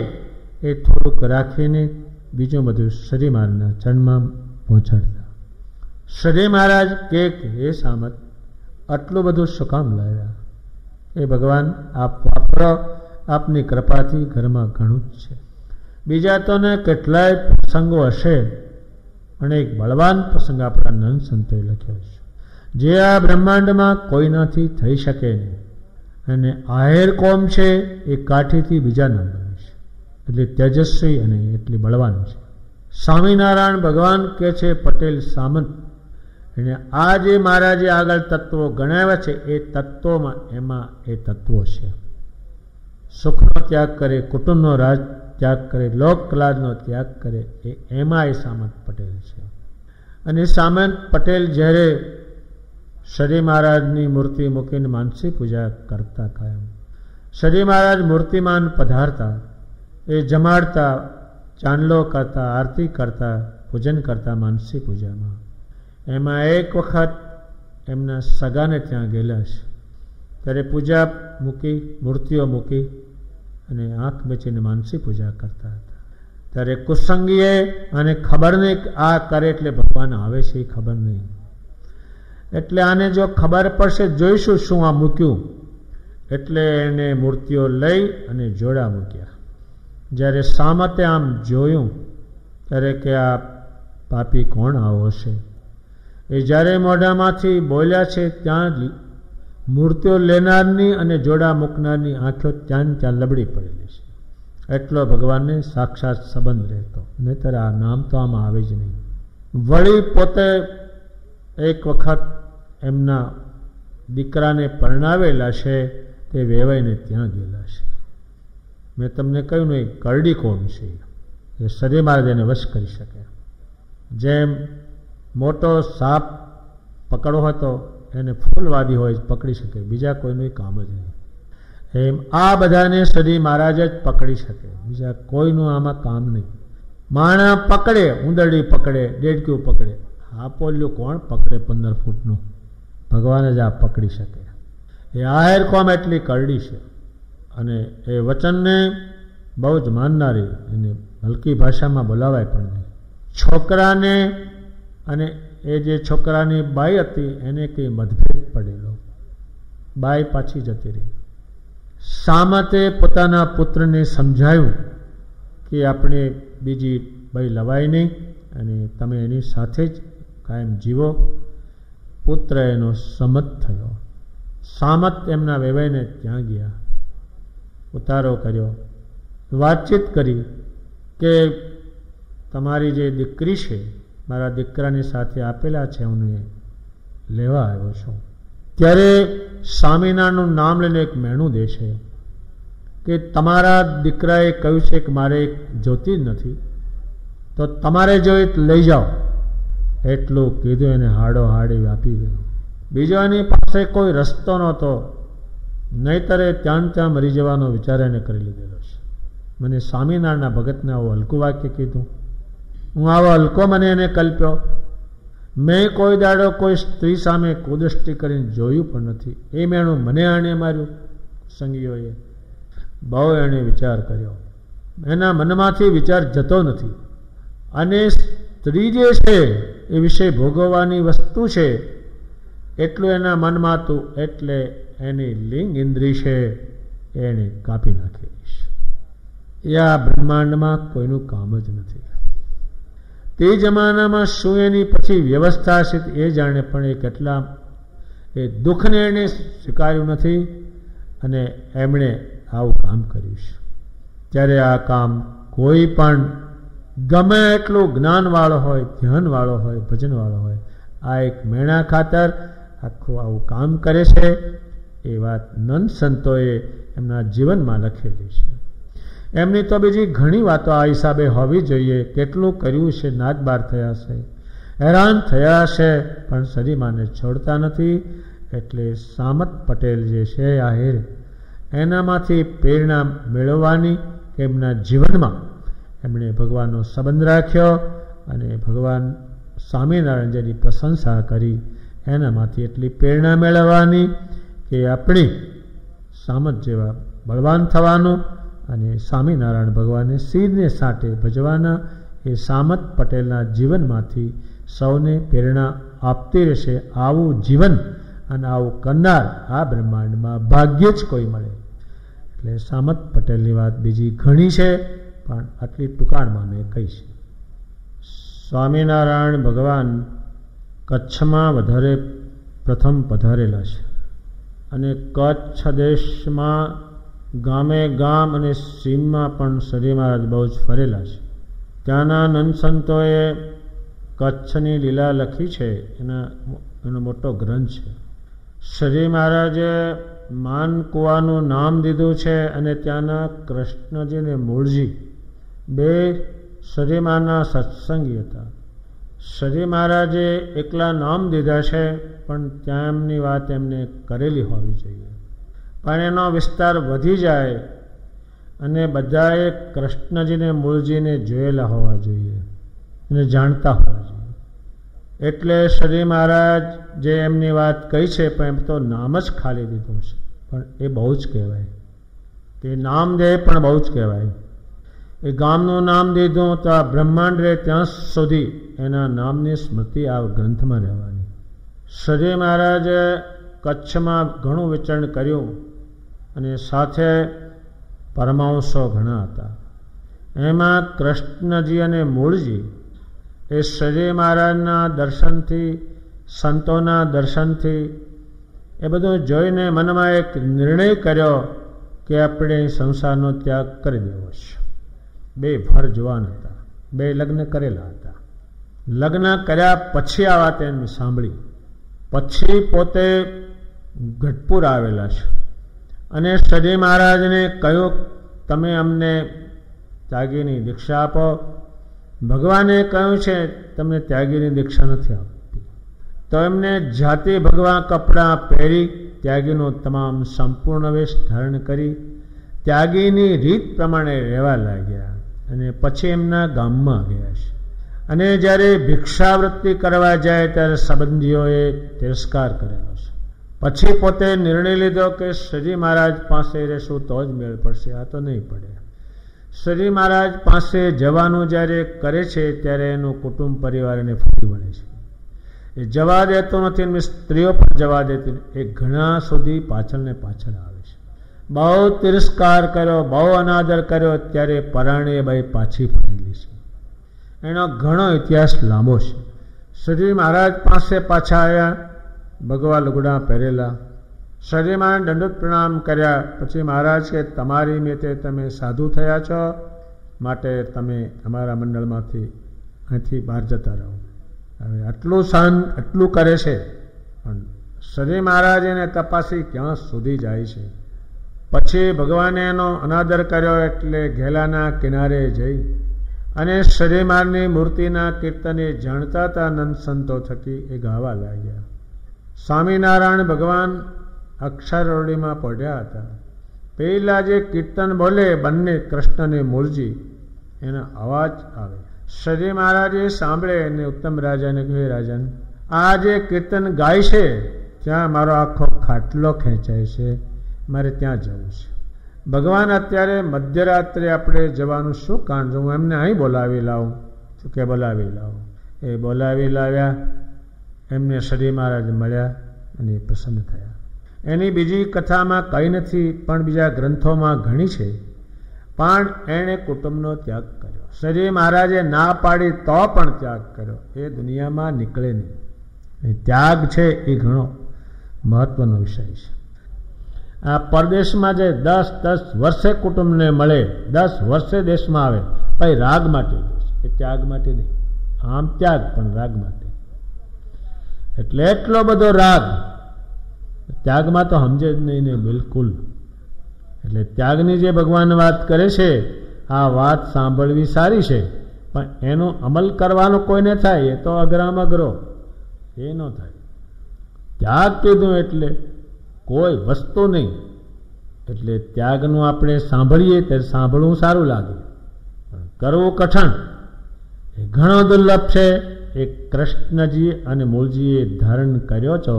એ થોડુંક રાખીને બીજું બધું શ્રી મહારાજના ચરણમાં પહોંચાડતા. શ્રી મહારાજ કે હે સામંત આટલું બધું શું કામ લાવ્યા? એ ભગવાન આપ વાપરો, આપની કૃપાથી ઘરમાં ઘણું જ છે. બીજા તો ને કેટલાય પ્રસંગો હશે, અને એક બળવાન પ્રસંગ આપણા નંદ સંતોએ લખ્યો છે, જે આ બ્રહ્માંડમાં કોઈનાથી થઈ શકે નહીં. અને આહેર કોમ છે એ કાઠીથી બીજા નંબરની છે, એટલે તેજસ્વી અને એટલી બળવાન છે. સ્વામિનારાયણ ભગવાન કે છે પટેલ સામંત. અને આ જે મહારાજે આગળ તત્વો ગણાવ્યા છે એ તત્વોમાં એમાં એ તત્વો છે. સુખનો ત્યાગ કરે, કુટુંબનો રાજ ત્યાગ કરે, લોકલાજનો ત્યાગ કરે, એમાં એ સામંત પટેલ છે. અને સામંત પટેલ જ્યારે શ્રી મહારાજની મૂર્તિ મૂકીને માનસી પૂજા કરતા, કાયમ શ્રી મહારાજ મૂર્તિમાન પધારતા, એ જમાડતા, ચાંદલો કરતા, આરતી કરતા, પૂજન કરતા માનસી પૂજામાં. એમાં એક વખત એમના સગાને ત્યાં ગયેલા છે, ત્યારે પૂજા મૂકી, મૂર્તિઓ મૂકી અને આંખ બેચીને માનસી પૂજા કરતા હતા. ત્યારે કુસંગીએ અને ખબર નહીં આ કરે એટલે ભગવાન આવે છે એ ખબર નહીં, એટલે આને જો ખબર પડશે જોઈશું શું આ મૂક્યું, એટલે એને મૂર્તિઓ લઈ અને જોડા મૂક્યા. જ્યારે સામતે આમ જોયું ત્યારે કે આ પાપી કોણ આવો છે? એ જ્યારે મોઢામાંથી બોલ્યા છે ત્યાં જ મૂર્તિઓ લેનારની અને જોડા મૂકનારની આંખો ત્યાં લબડી પડેલી છે. એટલો ભગવાનને સાક્ષાત સંબંધ રહેતો, નહીતર આ નામ તો આમાં આવે જ નહીં. વળી પોતે એક વખત એમના દીકરાને પરણાવેલા છે, તે વેવાઈને ત્યાં ગયેલા છે. મેં તમને કહ્યું નહીં, કરડી કોણ છે એ શ્રી મહારાજ એને વશ કરી શકે. જેમ મોટો સાપ પકડવો હતો એને ફૂલવાદી હોય પકડી શકે, બીજા કોઈનું કામ જ નહીં. એમ આ બધાને શ્રી મહારાજ જ પકડી શકે, બીજા કોઈનું આમાં કામ નહીં. માણા પકડે, ઉંદરડી પકડે, ડેડક્યું પકડે, આ પોલિયું કોણ પકડે 15 ફૂટનું? ભગવાન જ આ પકડી શકે. એ આહેર કોમ એટલી કરડી છે અને એ વચનને બહુ જ માનનારી, એને હલકી ભાષામાં બોલાવાય પણ નહીં. છોકરાને અને એ જે છોકરાની બાઈ હતી એને કંઈ મતભેદ પડેલો, બાઈ પાછી જતી રહી. સામતે પોતાના પુત્રને સમજાવ્યું કે આપણે બીજી બાઈ લવાય નહીં અને તમે એની સાથે જ કાયમ જીવો. પુત્ર એનો સંમત થયો. સામત એમના વેવાઈને ત્યાં ગયા, ઉતારો કર્યો, વાતચીત કરી કે તમારી જે દીકરી છે મારા દીકરાની સાથે આપેલા છે, હું લેવા આવ્યો છું. ત્યારે સ્વામિનારાયણનું નામ લઈને એક મેણું દે છે કે તમારા દીકરાએ કહ્યું છે કે મારે એક જોતી જ નથી, તો તમારે જોઈ લઈ જાઓ. એટલું કીધું એને હાડો હાડી આપી ગયો. બીજો એની પાસે કોઈ રસ્તો નહોતો, નહીતરે ત્યાં મરી જવાનો વિચાર એને કરી લીધેલો છે. મને સ્વામિનારાયણના ભગતને આવું હલકું વાક્ય કીધું, હું આવો હલકો મને એને કલ્પ્યો. મેં કોઈ દાડો કોઈ સ્ત્રી સામે કુદૃષ્ટિ કરીને જોયું પણ નથી. એ મેણું મને આણે માર્યું સંગીઓએ. બહુ એણે વિચાર કર્યો, એના મનમાંથી વિચાર જતો નથી. અને સ્ત્રી જે છે એ વિષય ભોગવવાની વસ્તુ છે એટલું એના મનમાં હતું, એટલે એની લિંગ ઇન્દ્રિય છે એને કાપી નાખેલી છે. એ આ બ્રહ્માંડમાં કોઈનું કામ જ નથી. તે જમાનામાં શું એની પછી વ્યવસ્થા છે એ જાણે, પણ એ કેટલા એ દુઃખને એને સ્વીકાર્યું નથી અને એમણે આવું કામ કર્યું છે. ત્યારે આ કામ કોઈ પણ ગમે એટલું જ્ઞાનવાળો હોય, ધ્યાનવાળો હોય, ભજનવાળો હોય, આ એક મેણા ખાતર આખું આવું કામ કરે છે. એ વાત નંદ સંતોએ એમના જીવનમાં લખેલી છે. એમની તો બીજી ઘણી વાતો આ હિસાબે હોવી જોઈએ. કેટલું કર્યું છે, નાદ બાર થયા છે, હેરાન થયા છે, પણ સરીમાને છોડતા નથી. એટલે સામત પટેલ જે છે આહિર, એનામાંથી પ્રેરણા મેળવવાની કે એમના જીવનમાં એમણે ભગવાનનો સંબંધ રાખ્યો અને ભગવાન સ્વામિનારાયણ જેની પ્રશંસા કરી, એનામાંથી એટલી પ્રેરણા મેળવવાની કે આપણી સામત જેવા બળવાન થવાનું અને સ્વામિનારાયણ ભગવાનને સીધને સાટે ભજવાના. એ સામત પટેલના જીવનમાંથી સૌને પ્રેરણા આપતી રહેશે. આવું જીવન અને આવું કરનાર આ બ્રહ્માંડમાં ભાગ્યે જ કોઈ મળે. એટલે સામત પટેલની વાત બીજી ઘણી છે, પણ આટલી ટૂંકાણમાં મેં કહી છે. સ્વામિનારાયણ ભગવાન કચ્છમાં વધારે પ્રથમ પધારેલા છે અને કચ્છ દેશમાં ગામે ગામ અને સીમમાં પણ શ્રી મહારાજ બહુ જ ફરેલા છે. ત્યાંના નંદ સંતોએ કચ્છની લીલા લખી છે, એનો મોટો ગ્રંથ છે. શ્રી મહારાજે માનકુવાનું નામ દીધું છે અને ત્યાંના કૃષ્ણજી અને મૂળજી બે શ્રીમાના સત્સંગી હતા. શ્રી મહારાજે એકલા નામ દીધા છે, પણ ત્યાં એમની વાત એમને કરેલી હોવી જોઈએ. પણ એનો વિસ્તાર વધી જાય અને બધાએ કૃષ્ણજીને મૂળજીને જોયેલા હોવા જોઈએ અને જાણતા હોવા જોઈએ. એટલે શ્રી મહારાજ જે એમની વાત કહી છે, પણ એમ તો નામ જ ખાલી દીધું છે, પણ એ બહુ જ કહેવાય. તે નામ દે પણ બહુ જ કહેવાય. એ ગામનું નામ દીધું તો આ બ્રહ્માંડ રહે ત્યાં સુધી એના નામની સ્મૃતિ આ ગ્રંથમાં રહેવાની. શ્રી મહારાજે કચ્છમાં ઘણું વિચરણ કર્યું અને સાથે પરમાવંશો ઘણા હતા. એમાં કૃષ્ણજી અને મૂળજી એ શ્રી મહારાજના દર્શનથી, સંતોના દર્શનથી એ બધું જોઈને મનમાં એક નિર્ણય કર્યો કે આપણે સંસારનો ત્યાગ કરી દેવો છે. બે ભર જુવાન હતા, બે લગ્ન કરેલા હતા. લગ્ન કર્યા પછી આ વાત એમને સાંભળી, પછી પોતે ગઢપુર આવેલા છે અને શ્રી મહારાજને કહ્યું તમે અમને ત્યાગીની દીક્ષા આપો. ભગવાને કહ્યું છે તમને ત્યાગીની દીક્ષા નથી આપતી. તો એમને જાતે ભગવા કપડાં પહેરી ત્યાગીનો તમામ સંપૂર્ણ વેશ ધારણ કરી ત્યાગીની રીત પ્રમાણે રહેવા લાગ્યા અને પછી એમના ગામમાં ગયા છે. અને જ્યારે ભિક્ષાવૃત્તિ કરવા જાય ત્યારે સંબંધીઓએ તિરસ્કાર કરેલો છે. પછી પોતે નિર્ણય લીધો કે શ્રીજી મહારાજ પાસે રહેશું તો જ મેળ પડશે, આ તો નહીં પડે. શ્રીજી મહારાજ પાસે જવાનું જ્યારે કરે છે ત્યારે એનું કુટુંબ પરિવાર એને ફરી વળે છે. એ જવા દેતો નથી, એમની સ્ત્રીઓ પણ જવા દેતી, એ ઘણા સુધી પાછળ ને પાછળ આવે છે. બહુ તિરસ્કાર કર્યો, બહુ અનાદર કર્યો, ત્યારે પરાણીબાઈ પાછી ફરેલી છે. એનો ઘણો ઇતિહાસ લાંબો છે. શ્રીજી મહારાજ પાસે પાછા આવ્યા, ભગવા લુગડા પહેરેલા. શ્રીજી મહારાજ દંડોત પ્રણામ કર્યા. પછી મહારાજ કે તમારી મેતે તમે સાધુ થયા છો, માટે તમે અમારા મંડળમાંથી અહીંથી બહાર જતા રહો. હવે આટલું શાંત આટલું કરે છે, પણ શ્રી મહારાજ એને તપાસી ક્યાં સુધી જાય છે. પછી ભગવાને એનો અનાદર કર્યો એટલે ઘેલાના કિનારે જઈ અને શ્રી મહારાજની મૂર્તિના કીર્તને જાણતા હતા નંદ સંતો થકી એ ગાવા લાગ્યા. સ્વામિનારાયણ ભગવાન અક્ષરવડીમાં પડ્યા હતા. પહેલા જે કીર્તન બોલે બંને કૃષ્ણ અને મૂળજી, એનો અવાજ આવે. શ્રી મહારાજે સાંભળે અને ઉત્તમ રાજાને કહે, રાજન આ જે કીર્તન ગાય છે ત્યાં મારો આખો ખાટલો ખેંચાય છે, મારે ત્યાં જવું છે. ભગવાન અત્યારે મધ્યરાત્રે આપણે જવાનું શું કારણ છે, હું એમને અહીં બોલાવી લાવું. તો કે બોલાવી લાવો. એ બોલાવી લાવ્યા. એમને શ્રી મહારાજ મળ્યા અને પ્રસન્ન થયા. એની બીજી કથામાં કંઈ નથી, પણ બીજા ગ્રંથોમાં ઘણી છે. પણ એણે કુટુંબનો ત્યાગ કર્યો. શ્રી મહારાજે ના પાડી તો પણ ત્યાગ કર્યો. એ દુનિયામાં નીકળે નહીં. એ ત્યાગ છે એ ઘણો મહત્વનો વિષય છે. આ પરદેશમાં જે 10 વર્ષે કુટુંબને મળે, 10 વર્ષે દેશમાં આવે, પછી રાગ માટે, એ ત્યાગ માટે નહીં. આમ ત્યાગ પણ રાગ માટે. એટલે એટલો બધો રાગ ત્યાગમાં તો સમજે જ નહીં ને બિલકુલ. એટલે ત્યાગની જે ભગવાન વાત કરે છે, આ વાત સાંભળવી સારી છે, પણ એનો અમલ કરવાનો કોઈને થાય એ તો અઘરામ અઘરો, એ ન થાય. ત્યાગ કીધું એટલે કોઈ વસ્તુ નહીં. એટલે ત્યાગનું આપણે સાંભળીએ ત્યારે સાંભળવું સારું લાગે, પણ કરવું કઠણ. એ ઘણો દુર્લભ છે. એ કૃષ્ણજી અને મૂળજીએ ધારણ કર્યો છો,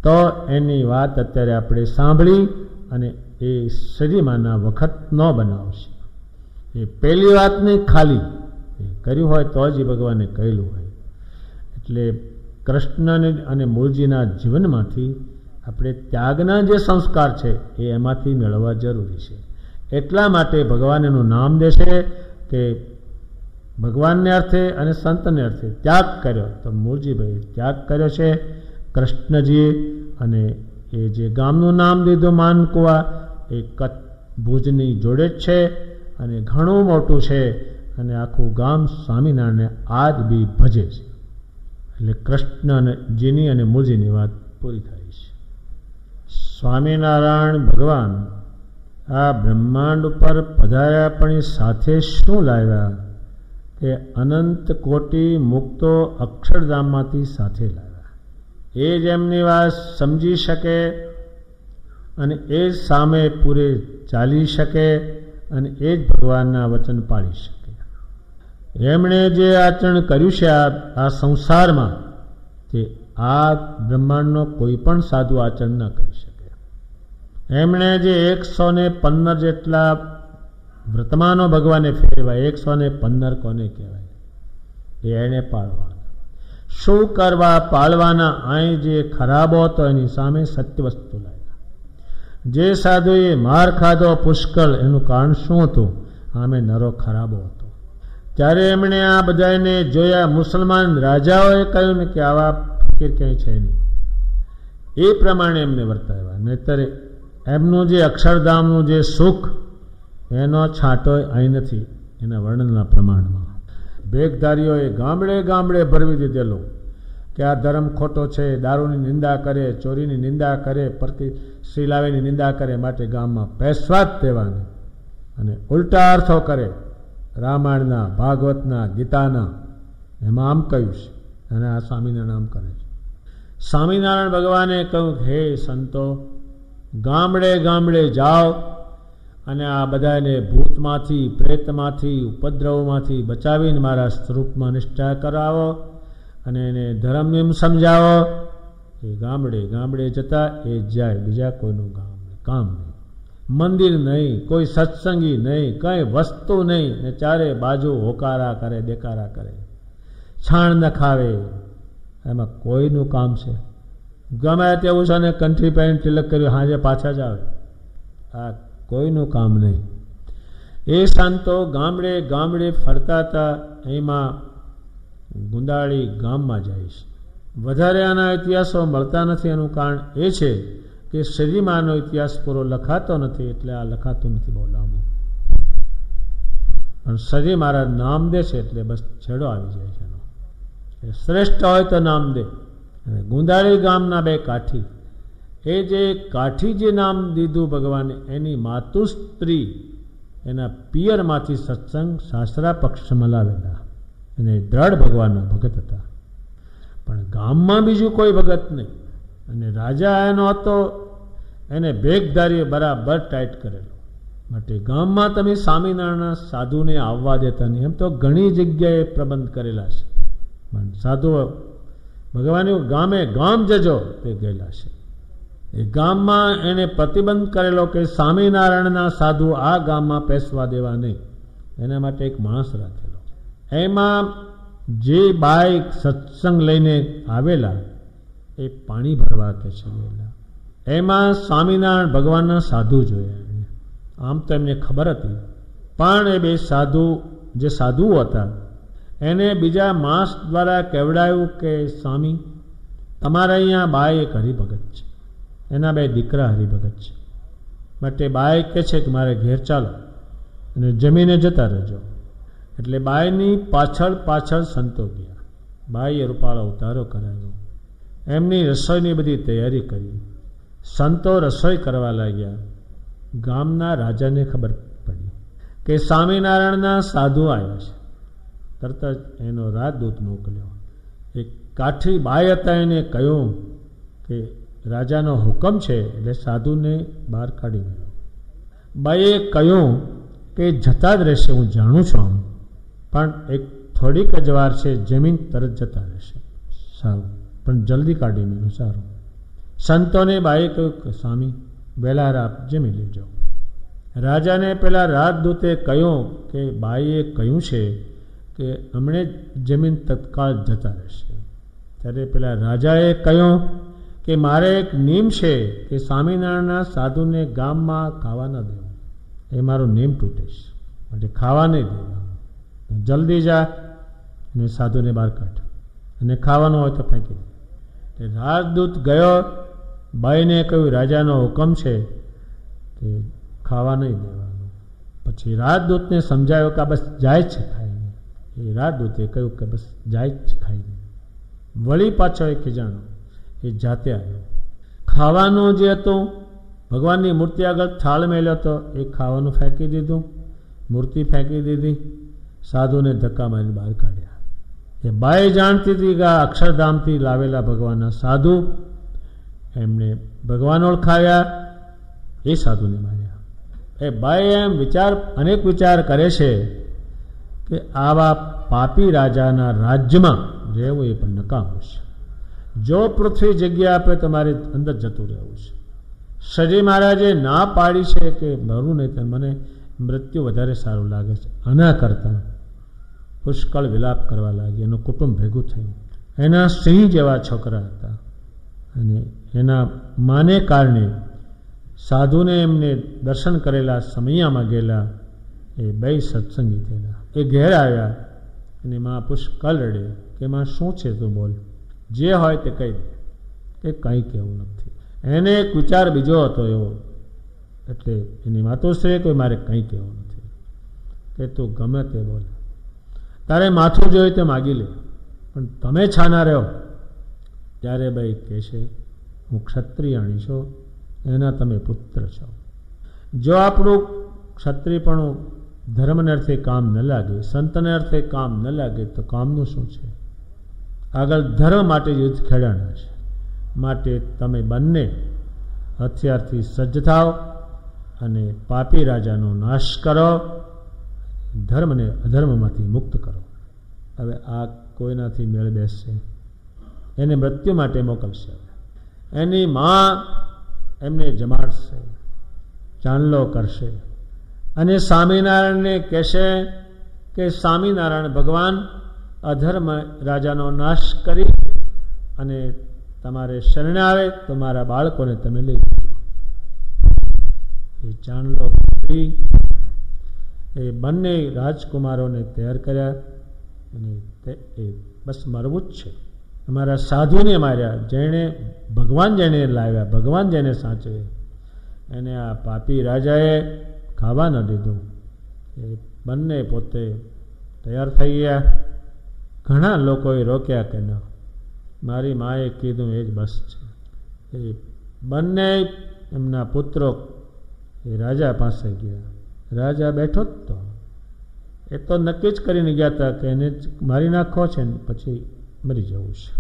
તો એની વાત અત્યારે આપણે સાંભળી અને એ શ્રીમાના વખત ન બનાવશે. એ પહેલી વાત નહીં, ખાલી એ કર્યું હોય તો જ ભગવાને કહેલું હોય. એટલે કૃષ્ણ અને મૂળજીના જીવનમાંથી આપણે ત્યાગના જે સંસ્કાર છે એ એમાંથી મેળવવા જરૂરી છે. એટલા માટે ભગવાન એનું નામ દેશે કે ભગવાનને અર્થે અને સંતને અર્થે ત્યાગ કર્યો. તો મૂળજીભાઈ ત્યાગ કર્યો છે. કૃષ્ણજીએ અને એ જે ગામનું નામ દીધું માનકુવા, એ ભુજની જોડે જ છે અને ઘણું મોટું છે. અને આખું ગામ સ્વામિનારાયણને આજ બી ભજે છે. એટલે કૃષ્ણજીની અને મૂળજીની વાત પૂરી થાય છે. સ્વામિનારાયણ ભગવાન આ બ્રહ્માંડ ઉપર પધાર્યા, પણ એ સાથે શું લાવ્યા કે અનંત કોટી મુક્તો અક્ષરધામમાંથી સાથે લાવ્યા. એ જ એમની વાત સમજી શકે અને એ જ સામે પૂરે ચાલી શકે અને એ જ ભગવાનના વચન પાળી શકે. એમણે જે આચરણ કર્યું છે આ સંસારમાં, તે આ બ્રહ્માંડનો કોઈ પણ સાધુ આચરણ ન કરી શકે. એમણે જે 115 જેટલા વર્તમાનો ભગવાને ફેરવાય, 115 કોને કહેવાય, એ એને પાળવાના. શું કરવા પાળવાના? અહીં જે ખરાબો હતો એની સામે સત્ય વસ્તુ લાવ્યા. જે સાધુએ માર ખાધો પુષ્કળ, એનું કારણ શું હતું? આમે નરો ખરાબો હતો. ત્યારે એમણે આ બધાને જોયા. મુસલમાન રાજાઓએ કહ્યું ને કે આવા ફકીર ક્યાંય છે નહીં. એ પ્રમાણે એમને વર્તાવ્યા. નહીતર એમનું જે અક્ષરધામનું જે સુખ, એનો છાંટો અહીં નથી એના વર્ણનના પ્રમાણમાં. ભેખધારીઓએ ગામડે ગામડે ભરવી દીધેલું કે આ ધર્મ ખોટો છે, દારૂની નિંદા કરે, ચોરીની નિંદા કરે, પરકી શ્રીલાવેની નિંદા કરે, માટે ગામમાં પેશવા જ દેવાની અને ઉલટા અર્થો કરે રામાયણના, ભાગવતના, ગીતાના. એમાં આમ કહ્યું છે અને આ સ્વામીના નામ કરે છે. સ્વામિનારાયણ ભગવાને કહ્યું, હે સંતો, ગામડે ગામડે જાઓ અને આ બધાને ભૂતમાંથી, પ્રેતમાંથી, ઉપદ્રવમાંથી બચાવીને મારા સ્વરૂપમાં નિષ્ઠા કરાવો અને એને ધર્મનિયમ સમજાવો. એ ગામડે ગામડે જતા એ જાય, બીજા કોઈનું કામ નહીં, મંદિર નહીં, કોઈ સત્સંગી નહીં, કઈ વસ્તુ નહીં, ને ચારે બાજુ હોકારા કરે, દેકારા કરે, છાણ ન ખાવે. એમાં કોઈનું કામ છે? ગમે તેવું છે ને કંઠી પહેરીને તિલક કર્યું, હાજે પાછા જ આવે. આ કોઈનું કામ નહીં. એ સંતો ગામડે ગામડે ફરતા હતા. એમાં ગુંદાળી ગામમાં જાય છે. વધારે આના ઇતિહાસો મળતા નથી. એનું કારણ એ છે કે શ્રીમાનો ઇતિહાસ પૂરો લખાતો નથી, એટલે આ લખાતું નથી બહુ લાંબુ. પણ શ્રી મહારાજ નામ દે છે એટલે બસ છેડો આવી જાય છે એનો. શ્રેષ્ઠ હોય તો નામ દે. અને ગુંદાળી ગામના બે કાઠી, એ જે કાઠી જે નામ દીધું ભગવાને, એની માતુશ્રી એના પિયરમાંથી સત્સંગ શાસ્ત્રા પક્ષમાં લાવેલા, અને દ્રઢ ભગવાનના ભગત હતા. પણ ગામમાં બીજું કોઈ ભગત નહીં. અને રાજા એનો હતો, એને ભેગધારીએ બરાબર ટાઈટ કરેલો. માટે ગામમાં તમે સ્વામિનારાયણના સાધુને આવવા દેતા નહીં. એમ તો ઘણી જગ્યાએ પ્રબંધ કરેલા છે, પણ સાધુ ભગવાન ગામે ગામ જજો તે ગયેલા છે. એ ગામમાં એને પ્રતિબંધ કરેલો કે સ્વામિનારાયણના સાધુ આ ગામમાં પેસવા દેવા નહીં. એના માટે એક માણસ રાખેલો. એમાં જે બાઈ સત્સંગ લઈને આવેલા એ પાણી ભરવા કે છે ગયેલા. એમાં સ્વામિનારાયણ ભગવાનના સાધુ જોયા. આમ તો એમને ખબર હતી, પણ એ બે સાધુ જે સાધુઓ હતા એને બીજા માણસ દ્વારા કહેવડાયું કે સ્વામી, તમારા અહીંયા બાઈ એક હરિભગત છે, એના બે દીકરા હરિભગત છે. માટે બાઈ કહે છે કે મારે ઘેર ચાલો અને જમીને જતા રહેજો. એટલે બાઈની પાછળ પાછળ સંતો ગયા. બાઈએ રૂપાળો ઉતારો કરાવ્યો, એમની રસોઈની બધી તૈયારી કરી. સંતો રસોઈ કરવા લાગ્યા. ગામના રાજાને ખબર પડી કે સ્વામિનારાયણના સાધુ આવ્યા છે. તરત જ એનો રાજદૂત મોકલ્યો. એક કાઠી બાઈ હતા, એને કહ્યું કે રાજાનો હુકમ છે એટલે સાધુને બહાર કાઢી મેળવો. બાઈએ કહ્યું કે જતા જ રહેશે, હું જાણું છું આમ, પણ એક થોડીક જ વાર છે, જમીન તરત જતા રહેશે. સારું, પણ જલ્દી કાઢી મેળવું. સારું. સંતોને બાઈએ કહ્યું કે સ્વામી વહેલા આપ જમી લેજો. રાજાને પેલા રાજદૂતે કહ્યું કે બાઈએ કહ્યું છે કે હમણે જમીન તત્કાળ જતા રહેશે. ત્યારે પેલા રાજાએ કહ્યું કે મારે એક નિયમ છે કે સ્વામિનારાયણના સાધુને ગામમાં ખાવા ન દેવું. એ મારો નિયમ તૂટે છે, માટે ખાવા નહીં દેવાનું. જલ્દી જા અને સાધુને બહાર કાઢ, અને ખાવાનું હોય તો ફેંકી દે. રાજદૂત ગયો, બાઈને કહ્યું રાજાનો હુકમ છે કે ખાવા નહીં દેવાનું. પછી રાજદૂતને સમજાયો કે બસ જાય જ છે ખાઈને. એ રાજદૂતે કહ્યું કે બસ જાય જ ખાઈને. વળી પાછો એ ખીજાણો, એ જાતે આવ્યો. ખાવાનું જે હતું, ભગવાનની મૂર્તિ આગળ થાળ મેલ્યો હતો, એ ખાવાનું ફેંકી દીધું, મૂર્તિ ફેંકી દીધી, સાધુને ધક્કા મારીને બહાર કાઢ્યા. એ બાઈ જાણતી હતી કે આ અક્ષરધામથી લાવેલા ભગવાનના સાધુ, એમને ભગવાન ઓળખાવ્યા, એ સાધુને માર્યા. એ બાઈ એમ અનેક વિચાર કરે છે કે આવા પાપી રાજાના રાજ્યમાં રહેવું એ પણ નકામું છે. જો પૃથ્વી જગ્યા આપે તો મારે અંદર જતું રહેવું છે. શ્રીજી મહારાજે ના પાડી છે કે મરું નહીં, તો મને મૃત્યુ વધારે સારું લાગે છે. આના કરતાં પુષ્કળ વિલાપ કરવા લાગી. એનું કુટુંબ ભેગું થયું. એના સિંહ જેવા છોકરા હતા, અને એના માને કારણે સાધુને એમને દર્શન કરેલા, સમયામાં ગયેલા, એ બે સત્સંગી થયેલા. એ ઘેર આવ્યા અને માં પુષ્કળ રડે કે માં શું છે, તું બોલ, જે હોય તે કહી દે. કે કંઈ કહેવું નથી. એને એક વિચાર બીજો હતો એવો, એટલે એની માતુશ્રીએ કોઈ મારે કંઈ કહેવું નથી, કે તું ગમે તે બોલ, તારે માથું જોઈએ તે માગી લે, પણ તમે છાના રહ્યો. ત્યારે ભાઈ કહે છે હું ક્ષત્રિયાણી છું, એના તમે પુત્ર છો. જો આપણું ક્ષત્રિયપણું ધર્મને અર્થે કામ ન લાગે, સંતને અર્થે કામ ન લાગે, તો કામનું શું છે? આગળ ધર્મ માટે યુદ્ધ ખેડાણા છે. માટે તમે બંને હથિયારથી સજ્જ થાવ અને પાપી રાજાનો નાશ કરો, ધર્મને અધર્મમાંથી મુક્ત કરો. હવે આ કોઈનાથી મેળ બેસશે? એને મૃત્યુ માટે મોકલશે. એની માં એમને જમાડશે, ચાંદલો કરશે અને સ્વામિનારાયણને કહેશે કે સ્વામિનારાયણ ભગવાન અધર્મ રાજાનો નાશ કરી અને તમારે શરણે આવે તો મારા બાળકોને તમે લઈ જજો. એ ચાંદલો કરી એ બંને રાજકુમારોને તૈયાર કર્યા અને એ બસ મરવું જ છે. અમારા સાધુને માર્યા, જેણે ભગવાન જેને લાવ્યા, ભગવાન જેને સાચવે, એને આ પાપી રાજાએ ખાવા ન દીધું. એ બંને પોતે તૈયાર થઈ ગયા. ઘણા લોકોએ રોક્યા કે ના, મારી માએ કીધું એ જ બસ છે. એ બંને એમના પુત્રો એ રાજા પાસે ગયા. રાજા બેઠો જ તો, એ તો નક્કી જ કરીને ગયા હતા કે એને મારી નાખો છે ને પછી મરી જવું છે.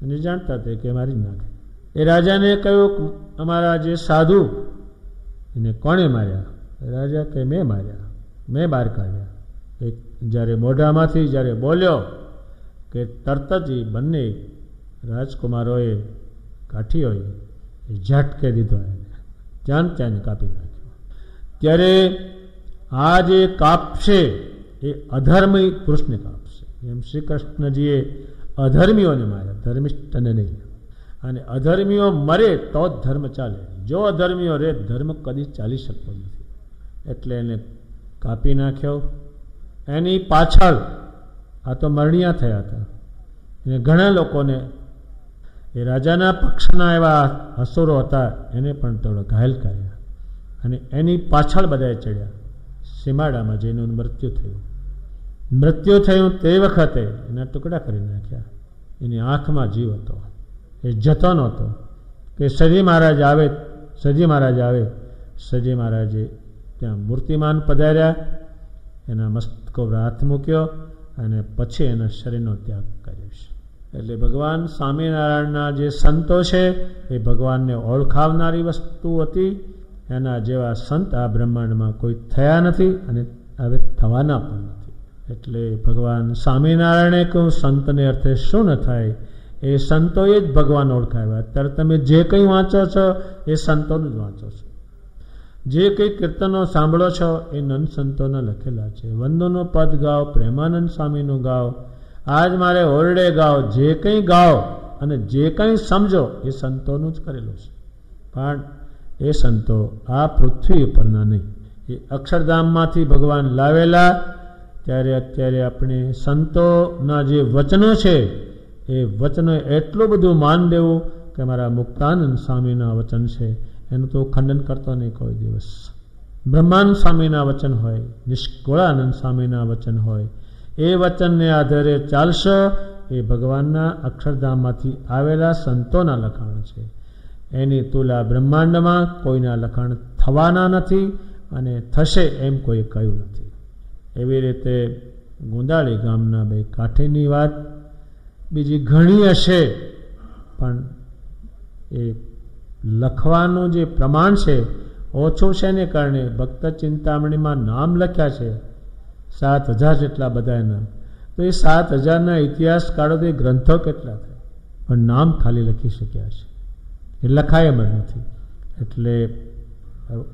અને જાણતા હતા કે મારી નાખે. એ રાજાને કહ્યું અમારા જે સાધુ એને કોણે માર્યા? રાજા કે મેં માર્યા, મેં બહાર કાઢ્યા. એક જ્યારે મોઢામાંથી જ્યારે બોલ્યો કે તરત જ એ બંને રાજકુમારોએ કાઠીઓએ એ ઝાટકે દીધો, એને ત્યાં કાપી નાખ્યો. ત્યારે આ જે કાપશે એ અધર્મી પુરુષને કાપશે. એમ શ્રી કૃષ્ણજીએ અધર્મીઓને માર્યા, ધર્મિષ્ઠને નહીં. અને અધર્મીઓ મરે તો જ ધર્મ ચાલે. જો અધર્મીઓ રહે, ધર્મ કદી ચાલી શકતો નથી. એટલે એને કાપી નાખ્યો. એની પાછળ આ તો મરણિયા થયા હતા. એને ઘણા લોકોને, એ રાજાના પક્ષના એવા અસુરો હતા, એને પણ થોડો ઘાયલ કર્યા. અને એની પાછળ બધાએ ચડ્યા. સીમાડામાં જઈને મૃત્યુ થયું. મૃત્યુ થયું તે વખતે એના ટુકડા કરી નાખ્યા. એની આંખમાં જીવ હતો, એ જતો નહોતો કે સજી મહારાજ આવે. સજી મહારાજે ત્યાં મૂર્તિમાન પધાર્યા, એના મસ્તકો પર હાથ મૂક્યો અને પછી એના શરીરનો ત્યાગ કર્યો છે. એટલે ભગવાન સ્વામિનારાયણના જે સંતો છે એ ભગવાનને ઓળખાવનારી વસ્તુ હતી. એના જેવા સંત આ બ્રહ્માંડમાં કોઈ થયા નથી અને હવે થવાના પણ નથી. એટલે ભગવાન સ્વામિનારાયણે કહ્યું સંતને અર્થે શું ન થાય, એ સંતોએ જ ભગવાન ઓળખાવ્યા. અત્યારે તમે જે કંઈ વાંચો છો એ સંતોનું જ વાંચો છો. જે કંઈ કીર્તનો સાંભળો છો એ નંદ સંતોના લખેલા છે. વંદોનો પદ ગાઓ, પ્રેમાનંદ સ્વામીનું ગાઓ, આજ મારે ઓરડે ગાઓ, જે કંઈ ગાઓ અને જે કંઈ સમજો એ સંતોનું જ કરેલું છે. પણ એ સંતો આ પૃથ્વી ઉપરના નહીં, એ અક્ષરધામમાંથી ભગવાન લાવેલા. ત્યારે અત્યારે આપણે સંતોના જે વચનો છે એ વચનો એટલું બધું માન દેવું કે મારા મુક્તાનંદ સ્વામીના વચન છે એનું તો ખંડન કરતો નહીં કોઈ દિવસ. બ્રહ્માનંદ સ્વામીના વચન હોય, નિષ્કુળાનંદ સ્વામીના વચન હોય, એ વચનને આધારે ચાલશો. એ ભગવાનના અક્ષરધામમાંથી આવેલા સંતોના લખાણ છે. એની તુલા બ્રહ્માંડમાં કોઈના લખાણ થવાના નથી અને થશે એમ કોઈ કહ્યું નથી. એવી રીતે ગુંદાળી ગામના બે કાઠીની વાત બીજી ઘણી હશે, પણ એ લખવાનું જે પ્રમાણ છે ઓછું છે ને કારણે ભક્ત ચિંતામણીમાં નામ લખ્યા છે 7,000 જેટલા બધા એના. તો એ 7,000ના ઇતિહાસ કાઢો તો એ ગ્રંથો કેટલા થાય, પણ નામ ખાલી લખી શક્યા છે, એ લખાય એમ જ નથી. એટલે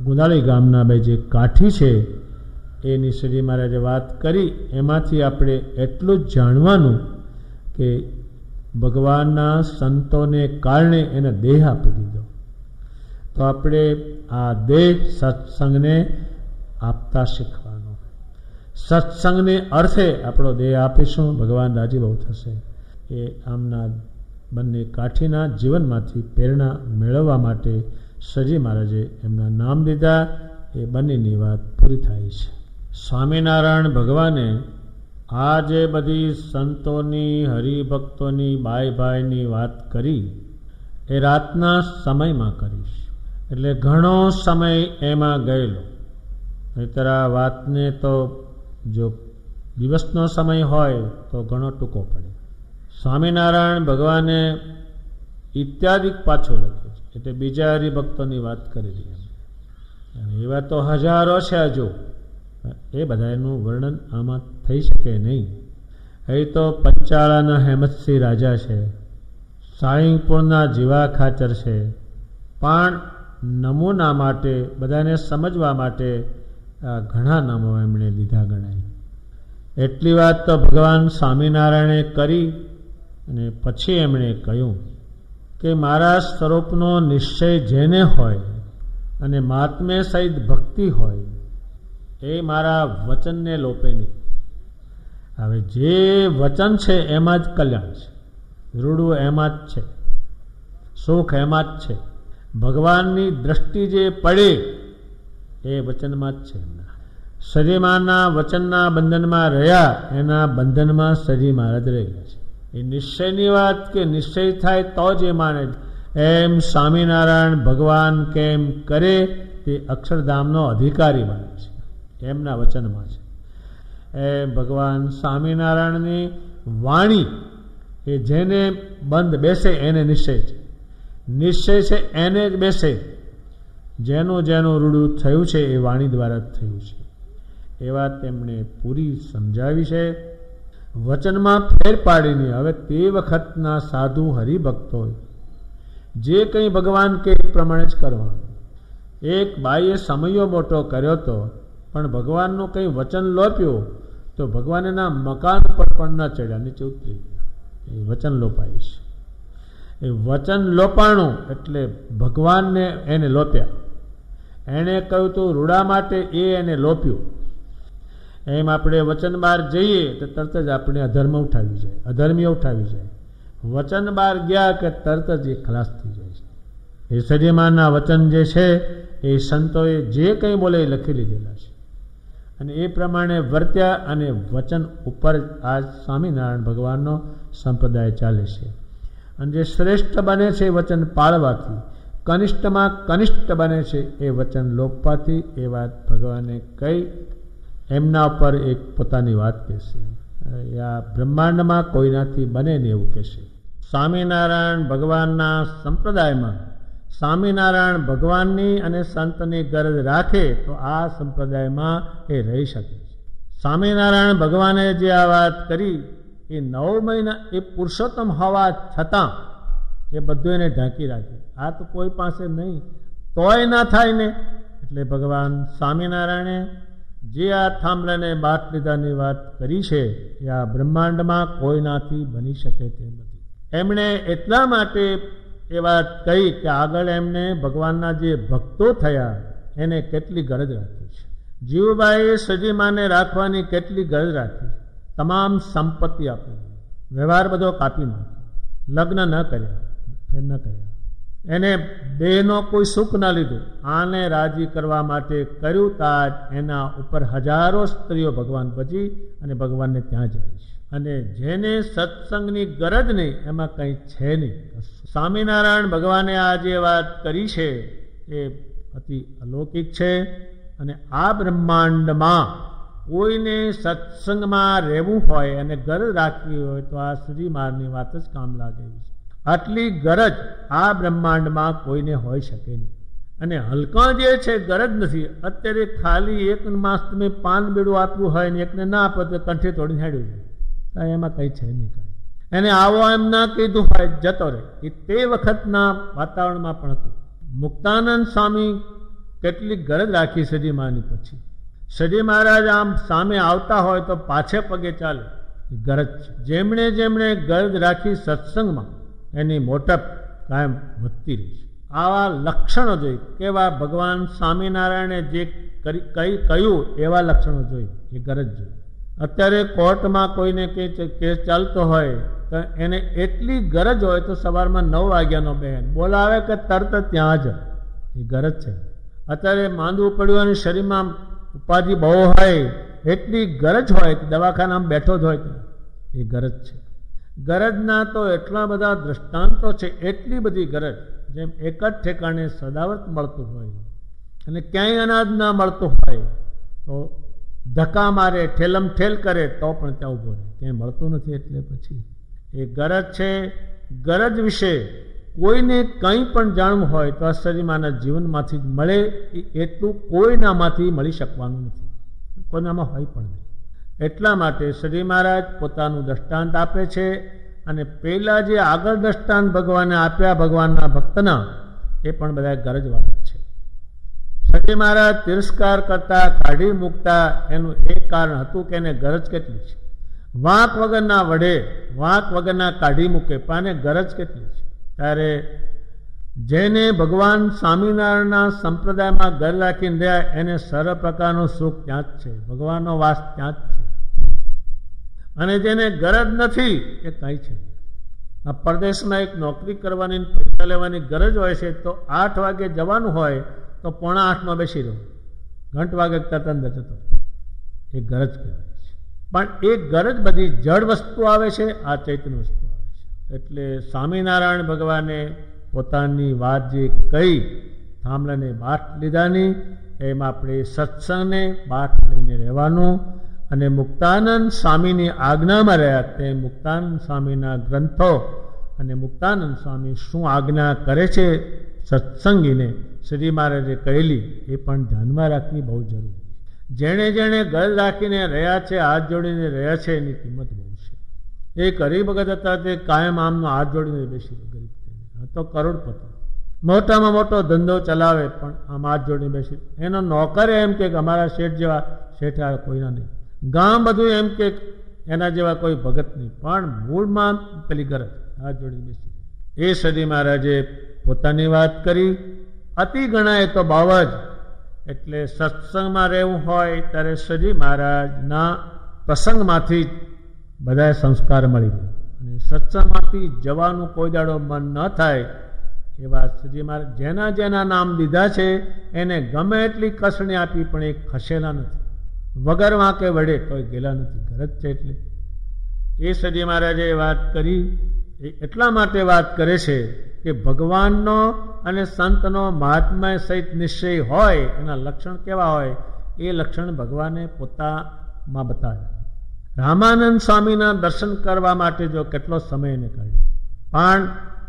ગુંદાળી ગામના બે જે કાઠી છે એની શ્રી મહારાજે વાત કરી, એમાંથી આપણે એટલું જ જાણવાનું કે ભગવાનના સંતોને કારણે એને દેહ આપી દીધો. તો આપણે આ દેહ સત્સંગને આપતા શીખવાનો. સત્સંગને અર્થે આપણો દેહ આપીશું, ભગવાન રાજી બહુ થશે. એ આમના બંને કાઠીના જીવનમાંથી પ્રેરણા મેળવવા માટે સજી મહારાજે એમના નામ દીધા. એ બંનેની વાત પૂરી થાય છે. સ્વામિનારાયણ ભગવાને આ જે બધી સંતોની, હરિભક્તોની, ભાઈની વાત કરી એ રાતના સમયમાં કરીશ. એટલે ઘણો સમય એમાં ગયેલો. નહીંતર આ વાતને તો જો દિવસનો સમય હોય તો ઘણો ટૂંકો પડે. સ્વામિનારાયણ ભગવાને ઇત્યાદિ પાછો લખે છે. એટલે બીજા હરિભક્તોની વાત કરેલી એમ. અને એવા તો હજારો છે હજુ, એ બધાનું વર્ણન આમાં થઈ શકે નહીં. એ તો પંચાળાના હેમતસિંહ રાજા છે, સાળીંગપુરના જીવા ખાચર છે, પણ નમૂના માટે બધાને સમજવા માટે ઘણા નામો એમણે લીધા ગણાય. એટલી વાત તો ભગવાન સ્વામિનારાયણે કરી અને પછી એમણે કહ્યું કે મારા સ્વરૂપનો નિશ્ચય જેને હોય અને મહાત્મ્ય સહિત ભક્તિ હોય એ મારા વચનને લોપે નહીં. હવે જે વચન છે એમાં જ કલ્યાણ છે, રૂડું એમાં જ છે, સુખ એમાં જ છે. ભગવાનની દ્રષ્ટિ જે પડે એ વચનમાં જ છે. એમના સરીમાના વચનના બંધનમાં રહ્યા, એના બંધનમાં સરી મહારાજ રહેલા છે. એ નિશ્ચયની વાત કે નિશ્ચય થાય તો જ એ માને. એમ સ્વામિનારાયણ ભગવાન કેમ કરે તે અક્ષરધામનો અધિકારી માને છે, એમના વચનમાં છે. એ ભગવાન સ્વામિનારાયણની વાણી એ જેને બંધ બેસે એને નિશ્ચય છે, નિશ્ચય છે એને જ બેસે. જેનું જેનું રૂડું થયું છે એ વાણી દ્વારા જ થયું છે. એ વાત તેમણે પૂરી સમજાવી છે. વચનમાં ફેર પાડીને હવે તે વખતના સાધુ હરિભક્તો જે કંઈ ભગવાન કે એ પ્રમાણે જ કરવાનું. એક બાઈએ સમયો મોટો કર્યો હતો, પણ ભગવાનનું કંઈ વચન લોપ્યું તો ભગવાન એના મકાન પર પણ ન ચડ્યા, નીચે ઉતરી ગયા. એ વચન લોપાય છે. એ વચન લોપાણું એટલે ભગવાનને એને લોપ્યા. એણે કહ્યું તું રૂડા માટે, એ એને લોપ્યું. એમ આપણે વચન બહાર જઈએ તો તરત જ આપણે અધર્મ ઉઠાવી જાય, અધર્મીઓ ઉઠાવી જાય. વચન બહાર ગયા કે તરત જ એ ખલાસ થઈ જાય છે. એ સદીમાના વચન જે છે એ સંતોએ જે કંઈ બોલે એ લખી લીધેલા છે અને એ પ્રમાણે વર્ત્યા અને વચન ઉપર આ સ્વામિનારાયણ ભગવાનનો સંપ્રદાય ચાલે છે. અને જે શ્રેષ્ઠ બને છે એ વચન પાળવાથી, કનિષ્ઠમાં કનિષ્ઠ બને છે એ વચન લોપવાથી, એ વાત ભગવાને કહી એમના ઉપર એક પોતાની વાત કહેશે. આ બ્રહ્માંડમાં કોઈનાથી બને ને એવું કહેશે. સ્વામિનારાયણ ભગવાનના સંપ્રદાયમાં સ્વામિનારાયણ ભગવાનની અને સંતની ગરજ રાખે તો આ સંપ્રદાયમાં એ રહી શકે છે. સ્વામિનારાયણ ભગવાને જે આ વાત કરી એ 9 મહિના એ પુરુષોત્તમ હોવા છતાં એ બધું એને ઢાંકી રાખે. આ તો કોઈ પાસે નહીં તોય ના થાય ને. એટલે ભગવાન સ્વામિનારાયણે જે આ થાંભલાને બાટ લીધાની વાત કરી છે એ આ બ્રહ્માંડમાં કોઈનાથી બની શકે તેમ નથી. એમણે એટલા માટે એ વાત કહી કે આગળ એમને ભગવાનના જે ભક્તો થયા એને કેટલી ગરજ રાખી છે. જીવબાઈએ સજીમાને રાખવાની કેટલી ગરજ રાખી છે. તમામ સંપત્તિ આપી, વ્યવહાર બધો કાપી નાખ્યો, લગ્ન ન કર્યા, ફેર ન કર્યા, એને દેહનો કોઈ સુખ ન લીધું. આને રાજી કરવા માટે કર્યું તાજ એના ઉપર હજારો સ્ત્રીઓ ભગવાન ભજી અને ભગવાનને ત્યાં જાય છે. અને જેને સત્સંગની ગરજ નહીં એમાં કંઈ છે નહીં. સ્વામિનારાયણ ભગવાને આ જે વાત કરી છે એ અતિ અલૌકિક છે. અને આ બ્રહ્માંડમાં કોઈને સત્સંગમાં રહેવું હોય અને ગરજ રાખવી હોય તો આ શ્રી મારની વાત જ કામ લાગે છે. આટલી ગરજ આ બ્રહ્માંડમાં કોઈને હોઈ શકે નહીં. અને હલકા જે છે ગરજ નથી. અત્યારે ખાલી એક માસ તમે પાન બીડું આપ્યું હોય ને એકને ના આપો તો કંઠે તોડીને હેડ્યું છે, એમાં કંઈ છે નહીં. કાંઈ એને આવો એમ ના કીધું હોય જતો રહે. એ તે વખતના વાતાવરણમાં પણ હતું. મુક્તાનંદ સ્વામી કેટલી ગરજ રાખી સજી માની પછી. સજી મહારાજ આમ સામે આવતા હોય તો પાછે પગે ચાલે, ગરજ છે. જેમણે જેમણે ગરજ રાખી સત્સંગમાં એની મોટપ કાયમ વધતી રહી છે. આવા લક્ષણો જોઈ, કેવા ભગવાન સ્વામિનારાયણે જે કહ્યું એવા લક્ષણો જોઈ, એ ગરજ જોઈ. અત્યારે કોર્ટમાં કોઈને કંઈ કેસ ચાલતો હોય તો એને એટલી ગરજ હોય તો સવારમાં 9 વાગ્યાનો બેન બોલાવે કે તરત ત્યાં જ, એ ગરજ છે. અત્યારે માંદવું પડ્યું અને શરીરમાં ઉપાધિ બહુ હોય, એટલી ગરજ હોય કે દવાખાનામાં બેઠો જ હોય, એ ગરજ છે. ગરજના તો એટલા બધા દ્રષ્ટાંતો છે, એટલી બધી ગરજ. જેમ એક જ ઠેકાણે સદાવર્ત મળતું હોય અને ક્યાંય અનાજ ના મળતું હોય તો ધક્કા મારે, ઠેલમ ઠેલ કરે તો પણ ત્યાં ઉભો રહે, ક્યાંય મળતું નથી. એટલે પછી એ ગરજ છે. ગરજ વિશે કોઈને કંઈ પણ જાણવું હોય તો આ સદીમાના જીવનમાંથી જ મળે, એટલું કોઈનામાંથી મળી શકવાનું નથી, કોઈનામાં હોય પણ નહીં. એટલા માટે સદી મહારાજ પોતાનું દ્રષ્ટાંત આપે છે, અને પેલા જે આગળ દ્રષ્ટાંત ભગવાને આપ્યા ભગવાનના ભક્તના, એ પણ બધા ગરજવાળા છે. સદી મહારાજ તિરસ્કાર કરતા, કાઢી મૂકતા, એનું એક કારણ હતું કે એને ગરજ કેટલી છે. વાંક વગરના વડે, વાંક વગરના કાઢી મૂકે, પાને ગરજ કેટલી છે. ત્યારે જેને ભગવાન સ્વામિનારાયણના સંપ્રદાયમાં ઘર રાખીને રહ્યા, એને સર્વ પ્રકારનું સુખ ત્યાં જ છે, ભગવાનનો વાસ ત્યાં જ છે. અને જેને ગરજ નથી એ કંઈ છે. આ પરદેશમાં એક નોકરી કરવાની, પૈસા લેવાની ગરજ હોય છે, તો 8 વાગે જવાનું હોય તો 7:45 બેસી રહું, ઘંટ વાગે તરત અંદર જતો, એ ગરજ કહેવાય છે. પણ એ ગરજ બધી જડ વસ્તુ આવે છે, આ ચૈતન્ય વસ્તુ આવે છે. એટલે સ્વામિનારાયણ ભગવાને પોતાની વાત જે કહી, થાંભલાને બાટ લીધાની, એમ આપણે સત્સંગને બાટ લઈને રહેવાનું, અને મુક્તાનંદ સ્વામીની આજ્ઞામાં રહ્યા. તે મુક્તાનંદ સ્વામીના ગ્રંથો અને મુક્તાનંદ સ્વામી શું આજ્ઞા કરે છે સત્સંગીને, શ્રી મહારાજે કહેલી, એ પણ ધ્યાનમાં રાખવી બહુ જરૂરી. જેણે જેણે ગરજ રાખીને રહ્યા છે, હાથ જોડીને રહ્યા છે, એની કિંમત બહુ છે. એક હરિભગત હતા, તે કાયમ આમનો હાથ જોડીને બેસી ગરીબ થઈને, તો કરોડપતિ, મોટામાં મોટો ધંધો ચલાવે, પણ આમ હાથ જોડીને બેસી. એનો નોકરે એમ કે અમારા શેઠ જેવા શેઠ કોઈના નહીં, ગામ બધું એમ કે એના જેવા કોઈ ભગત નહીં, પણ મૂળમાં પેલી ગરજ, હાથ જોડીને બેસી. એ સદી મહારાજે પોતાની વાત કરી. અતિ ગણાય તો બહુ જ. એટલે સત્સંગમાં રહેવું હોય ત્યારે સદી મહારાજના પ્રસંગમાંથી બધા સંસ્કાર મળી રહે, અને સત્સંગમાંથી જવાનું કોઈ દાડો મન ન થાય એવા સદી મહારાજ જેના જેના નામ દીધા છે, એને ગમે એટલી કસણી આપી પણ એ ખસેલા નથી, વગર વાંકે વડે તોય ગયેલા નથી, ગરજ છે. એટલે એ સદી મહારાજે વાત કરી. એટલા માટે વાત કરે છે કે ભગવાનનો અને સંતનો મહાત્મા સહિત નિશ્ચય હોય, એના લક્ષણ કેવા હોય, એ લક્ષણ ભગવાને પોતામાં બતાવ્યા. રામાનંદ સ્વામીના દર્શન કરવા માટે જો કેટલો સમય એને કાઢ્યો, પણ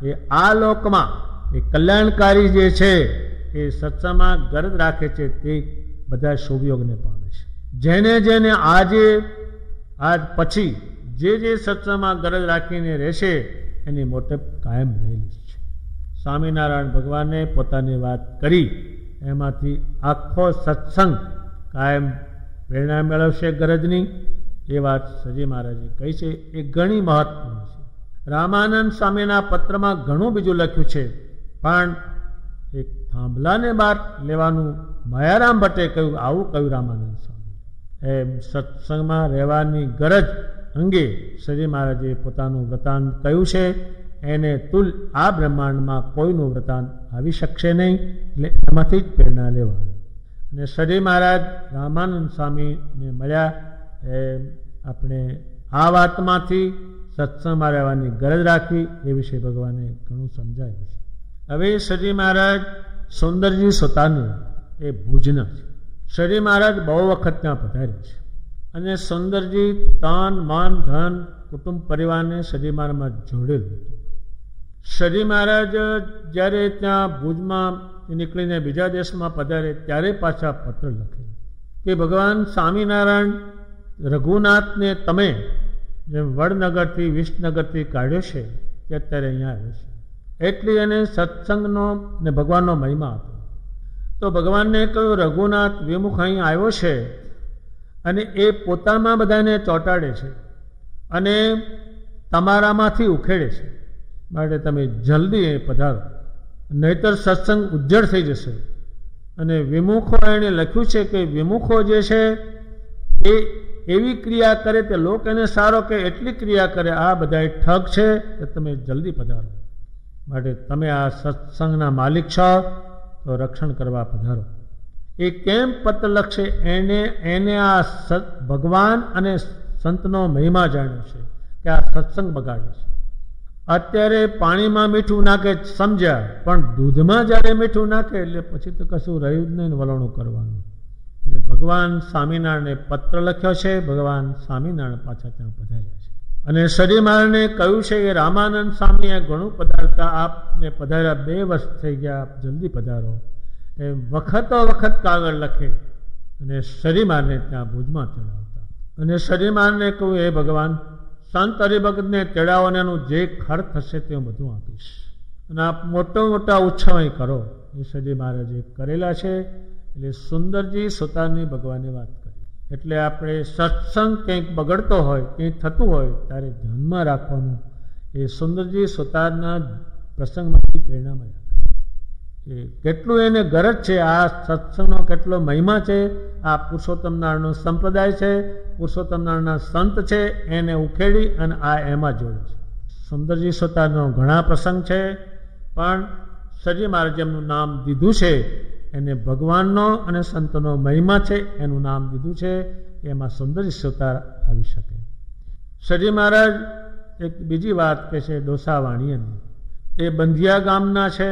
એ આ લોકમાં એ કલ્યાણકારી જે છે, એ સત્સંગમાં ગરજ રાખે છે, તે બધા શુભયોગને પામે છે. જેને જેને આજે આજ પછી જે જે સત્સંગમાં ગરજ રાખીને રહેશે, એની મોટે કાયમ રહેલી છે. સ્વામિનારાયણ ભગવાને પોતાની વાત કરી, એમાંથી આખો સત્સંગ કાયમ પ્રેરણા મેળવશે ગરજની, એ વાત સજી મહારાજે કહી છે. એ ઘણી મહત્વની છે. રામાનંદ સ્વામીના પત્રમાં ઘણું બીજું લખ્યું છે, પણ એક થાંભલાને બહાર લેવાનું માયારામ ભટ્ટે કહ્યું, આવું કહ્યું રામાનંદ સ્વામી. એમ સત્સંગમાં રહેવાની ગરજ અંગે સજી મહારાજે પોતાનું વૃતાંત કહ્યું છે. એને તુલ આ બ્રહ્માંડમાં કોઈનું વૃતાંત આવી શકશે નહીં, એટલે એમાંથી જ પ્રેરણા લેવાની. અને સજી મહારાજ રામાનંદ સ્વામીને મળ્યા, આપણે આ વાતમાંથી સત્સંગમાં રહેવાની ગરજ રાખવી, એ વિશે ભગવાને ઘણું સમજાવ્યું છે. હવે સજી મહારાજ સુંદરજી સુતાની, એ ભુજના છે. સજી મહારાજ બહુ વખત ત્યાં પધાર્યા છે, અને સુંદરજી તન મન ધન કુટુંબ પરિવારને સજી મહારાજમાં જોડેલું હતું. સજી મહારાજ જ્યારે ત્યાં ભુજમાં નીકળીને બીજા દેશમાં પધારે, ત્યારે પાછા પત્ર લખે કે ભગવાન સ્વામિનારાયણ રઘુનાથને તમે જેમ વડનગરથી વિસનગરથી કાઢ્યો છે, તે અત્યારે અહીંયા આવ્યો છે. એટલી એને સત્સંગનો ને ભગવાનનો મહિમા હતો. તો ભગવાનને કહ્યું, રઘુનાથ વિમુખ અહીં આવ્યો છે, અને એ પોતામાં બધાને ચોંટાડે છે, અને તમારામાંથી ઉખેડે છે, માટે તમે જલ્દી એ પધારો, નહીતર સત્સંગ ઉજ્જડ થઈ જશે. અને વિમુખો એણે લખ્યું છે કે વિમુખો જે છે એ એવી ક્રિયા કરે તે લોક એને સારો કે એટલી ક્રિયા કરે, આ બધા ઠગ છે, કે તમે જલ્દી પધારો, માટે તમે આ સત્સંગના માલિક છો, તો રક્ષણ કરવા પધારો. એ કેમ પત્ર લખશે, એને આ ભગવાન અને સંતનો મહિમા જાણ્યો છે કે આ સત્સંગ બગાડે છે. અત્યારે પાણીમાં મીઠું નાખે સમજ્યા, પણ દૂધમાં જ્યારે મીઠું નાખે એટલે પછી તો કશું રહ્યું જ નહીં, વલણું કરવાનું. એટલે ભગવાન સ્વામિનારાયણે પત્ર લખ્યો છે, ભગવાન સ્વામિનારાયણ પાછા ત્યાં પધાર્યા છે. અને સરીમારને કહ્યું છે કે રામાનંદ સ્વામીએ ઘણું પધારતા, આપને પધાર્યા 2 વર્ષ થઈ ગયા, આપ જલ્દી પધારો. એ વખતો વખત કાગળ લખે અને સરીમારને ત્યાં ભુજમાં તેડાવતા. અને સરીમારને કહ્યું, હે ભગવાન, સંત હરિભક્તને તેડાવો અને એનું જે ખર્ચ થશે તે હું બધું આપીશ, અને આપ મોટા ઉત્સવ કરો. એ સરી મહારાજે કરેલા છે. એટલે સુંદરજી સુતારની ભગવાને વાત કરી. એટલે આપણે સત્સંગ કંઈક બગડતો હોય, કંઈક થતું હોય ત્યારે ધ્યાનમાં રાખવાનું. એ સુંદરજી સુતારના પ્રસંગમાંથી પ્રેરણા મળ્યા. એ કેટલું એને ગરજ છે, આ સત્સંગનો કેટલો મહિમા છે, આ પુરુષોત્તમ નારાયણનો સંપ્રદાય છે, પુરુષોત્તમ નારાયણના સંત છે, એને ઉખેડી અને આ એમાં જોડે છે. સુંદરજી સુતારનો ઘણા પ્રસંગ છે, પણ સજી મહારાજ એમનું નામ દીધું છે, એને ભગવાનનો અને સંતનો મહિમા છે એનું નામ દીધું છે. એમાં સુંદરજી સુતાર આવી શકે. સજી મહારાજ એક બીજી વાત કહે છે ડોસા વાણિયાની. એ બંધિયા ગામના છે.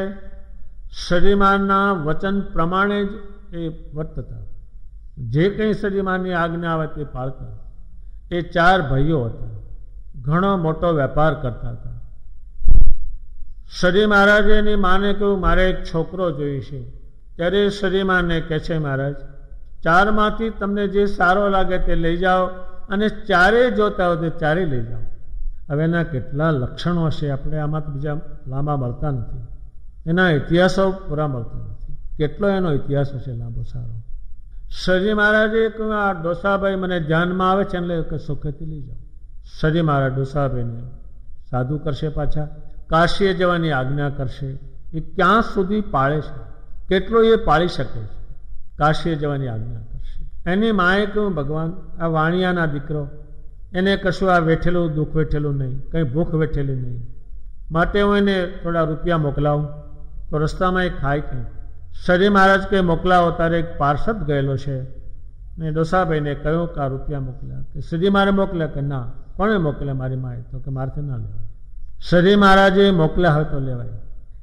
સરીમાના વચન પ્રમાણે જ એ વર્તતા, જે કંઈ સરીમાની આજ્ઞા આવે તે પાળતા. એ 4 ભાઈઓ હતા, ઘણો મોટો વેપાર કરતા હતા. સરી મહારાજે એની માને કહ્યું, મારે એક છોકરો જોઈએ છે. ત્યારે સરીમાને કહે છે, મહારાજ 4 માંથી તમને જે સારો લાગે તે લઈ જાઓ, અને 4 જોતા હોય તે 4 લઈ જાઓ. હવે એના કેટલા લક્ષણો હશે, આપણે આમાં તો બીજા લાંબા મળતા નથી. એના ઇતિહાસો પૂરા મળતા નથી. કેટલો એનો ઇતિહાસ હશે લાંબો સારો. સરી મહારાજે કહ્યું, આ ડોસાભાઈ મને ધ્યાનમાં આવે છે, એટલે સુખેથી લઈ જાઓ. સરી મહારાજ ડોસાભાઈને સાધુ કરશે, પાછા કાશીએ જવાની આજ્ઞા કરશે. એ ક્યાં સુધી પાળે છે, કેટલો એ પાળી શકે છે, કાશીએ જવાની આજ્ઞા કરશે. એની માએ કહ્યું, ભગવાન, આ વાણિયાના દીકરો, એને કશું આ વેઠેલું દુઃખ વેઠેલું નહીં, કંઈ ભૂખ વેઠેલી નહીં, માટે હું એને થોડા રૂપિયા મોકલાવું તો રસ્તામાં એ ખાય કંઈ. સરી મહારાજ કે મોકલાવો. તારે એક પાર્ષદ ગયેલો છે ને ડોસાભાઈને કહ્યું કે આ રૂપિયા મોકલ્યા. કે સરી મારે મોકલ્યા? કે ના. કોણે મોકલ્યા? મારી માએ. તો કે મારથી ના લેવાય. સરી મહારાજે મોકલ્યા હોય તો લેવાય.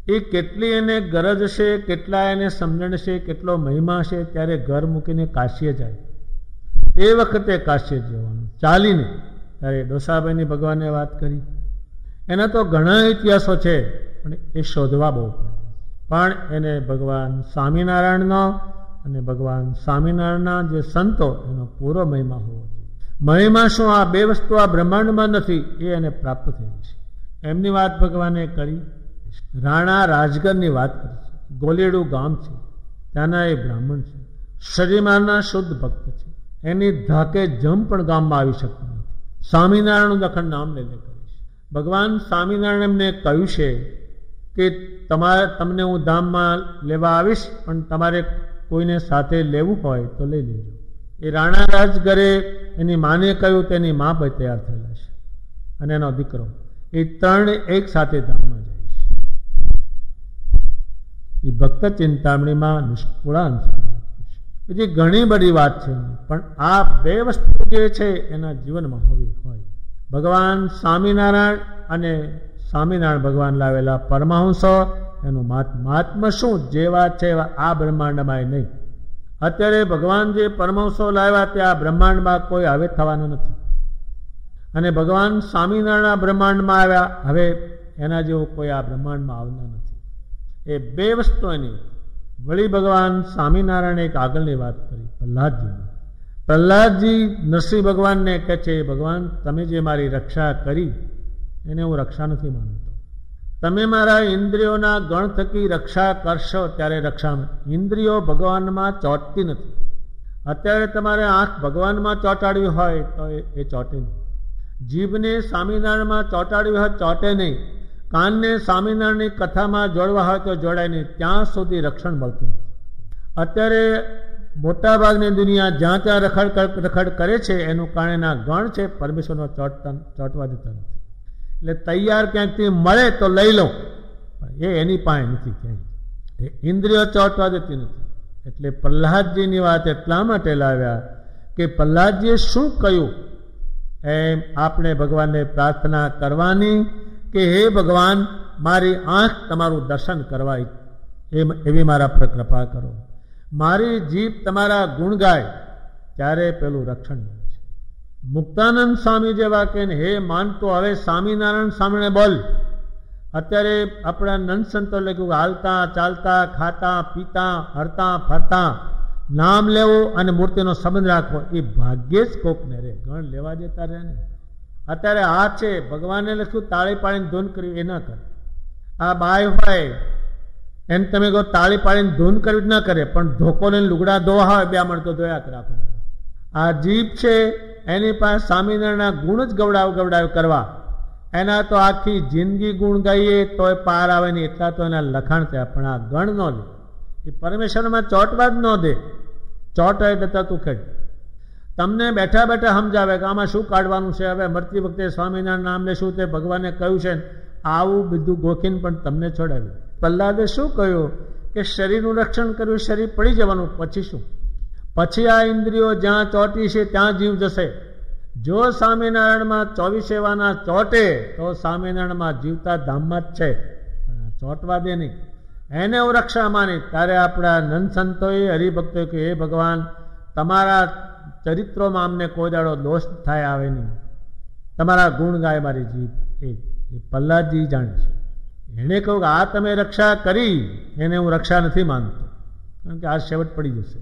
એ કેટલી એને ગરજ છે, કેટલા એને સમજણ છે, કેટલો મહિમા છે, ત્યારે ઘર મૂકીને કાશીએ જાય. એ વખતે કાશીએ જવાનું ચાલીને. ત્યારે ડોસાભાઈની ભગવાને વાત કરી. એના તો ઘણા ઇતિહાસો છે, પણ એ શોધવા બહુ પડે. પણ એને ભગવાન સ્વામિનારાયણનો અને ભગવાન સ્વામિનારાયણના જે સંતો, એનો પૂરો મહિમા હોવો જોઈએ. મહિમા શું? આ 2 વસ્તુ આ બ્રહ્માંડમાં નથી, એ એને પ્રાપ્ત થઈ છે. એમની વાત ભગવાને કરી. રાણા રાજગરની વાત કરી છે. ગોલેડું ગામ છે, ત્યાંના એ બ્રાહ્મણ છે, સરીમાના શુદ્ધ ભક્ત છે. એની ધાકે જમ પણ ગામમાં આવી શકતું નથી. સ્વામિનારાયણનું દખલ નામ લઈને કરે છે. ભગવાન સ્વામિનારાયણ એમને કહ્યું છે કે તમને હું ધામમાં લેવા આવીશ, પણ તમારે કોઈને સાથે લેવું હોય તો લઈ લેજો. એ રાણા રાજગરે એની માને કહ્યું, તેની મા ભાઈ તૈયાર થયેલા છે અને એનો દીકરો. એ 3 એક સાથે ધામમાં જાય છે. એ ભક્ત ચિંતામણીમાં નિષ્કુળાન બીજી ઘણી બધી વાત છે, પણ આ 2 વસ્તુ જે છે એના જીવનમાં હોવી હોય. ભગવાન સ્વામિનારાયણ અને સ્વામિનારાયણ ભગવાન લાવેલા પરમહંસો, એનું મહાત્મા શું? જેવા છે એવા આ બ્રહ્માંડમાં નહીં. અત્યારે ભગવાન જે પરમહંસો લાવ્યા તે આ બ્રહ્માંડમાં કોઈ હવે થવાનું નથી. અને ભગવાન સ્વામિનારાયણ બ્રહ્માંડમાં આવ્યા, હવે એના જેવું કોઈ આ બ્રહ્માંડમાં આવનાર નથી. એ 2 વસ્તુ એની. વળી ભગવાન સ્વામિનારાયણે એક આગળની વાત કરી, પ્રહલાદજીની. પ્રહલાદજી નરસિંહ ભગવાનને કહે છે, ભગવાન, તમે જે મારી રક્ષા કરી એને હું રક્ષા નથી માનતો. તમે મારા ઇન્દ્રિયોના ગણ થકી રક્ષા કરશો ત્યારે રક્ષા. ઇન્દ્રિયો ભગવાનમાં ચોંટતી નથી. અત્યારે તમારે આંખ ભગવાનમાં ચોંટાડવી હોય તો એ ચોંટે નહીં. જીભને સ્વામિનારાયણમાં ચોંટાડવી હોય ચોંટે નહીં. કાનને સ્વામિનારાયણની કથામાં જોડવા હોય તો જોડાય નહીં. ત્યાં સુધી રક્ષણ મળતું નથી. અત્યારે મોટાભાગની દુનિયા જ્યાં ત્યાં રખડ કરે છે, એનું કારણ એના ગણ છે, પરમેશ્વરનો ચોંટવા દેતા નથી. એટલે તૈયાર ક્યાંકથી મળે તો લઈ લો, પણ એ એની પાસે નથી ક્યાંય. એ ઇન્દ્રિયો ચોંટવા દેતી નથી. એટલે પ્રહલાદજીની વાત એટલા માટે લાવ્યા કે પ્રહલાદજીએ શું કહ્યું, એમ આપણે ભગવાનને પ્રાર્થના કરવાની કે હે ભગવાન, મારી આંખ તમારું દર્શન કરવા એવી મારા પર કૃપા કરો. મારી જીભ તમારા ગુણ ગાય, ત્યારે પેલું રક્ષણ મળે છે. મુક્તાનંદ સ્વામી જેવા કે હે માનતો હવે સ્વામિનારાયણ સામે બોલ. અત્યારે આપણા નંદ સંતો લખ્યું હાલતા ચાલતા ખાતા પીતા હરતા ફરતા નામ લેવું અને મૂર્તિનો સંબંધ રાખવો એ ભાગ્યે જ કોકને રે, ગણ લેવા દેતા રહે ને. અત્યારે આ છે ભગવાને લખ્યું તાળી પાડીને ધૂન કરવી એ ના કરે. આ બાય હોય એમ તમે કહો તાળી પાડીને ધૂન કરવી જ ના કરે, પણ ધોકો લઈને લુગડા ધોવા હોય 2 મણ તો ધોયા જ રાખો. આ જીભ છે એની પાસે સ્વામિનારાયણના ગુણ જ ગવડાવ કરવા. એના તો આખી જિંદગી ગુણ ગાઈએ તોય પાર આવે નહીં, એટલા તો એના લખાણ થયા. પણ આ ગણ ન દે, એ પરમેશ્વરમાં ચોટવા જ ન દે. ચોટાય દેતા તું ખેડ. તમને બેઠા બેઠા સમજાવે કે આમાં શું કાઢવાનું છે, હવે મરતી વખતે સ્વામિનારાયણ નામ લેશું તે ભગવાને કહ્યું છે. આવું બધું ગોખીને પણ તમને છોડાવ્યું. પ્રહલાદે શું કહ્યું કે શરીરનું રક્ષણ કર્યું, શરીર પડી જવાનું, પછી શું? પછી આ ઇન્દ્રિયો જ્યાં ચોટી છે ત્યાં જીવ જશે. જો સ્વામિનારાયણમાં 24 સેવાના ચોટે તો સ્વામિનારાયણમાં જીવતા ધામમાં જ છે, ચોટવા દે નહીં. એને હું રક્ષા માની. ત્યારે આપણા નંદ સંતોએ હરિભક્તોએ કે હે ભગવાન તમારા ચરિત્રોમાં અમને કોઈ દાડો દોષ થાય આવે નહીં, તમારા ગુણ ગાય મારી જીભ. એ પ્રહલાદજી જાણે છે. એણે કહ્યું કે આ તમે રક્ષા કરી, એને હું રક્ષા નથી માનતો, કારણ કે આ છેવટ પડી જશે.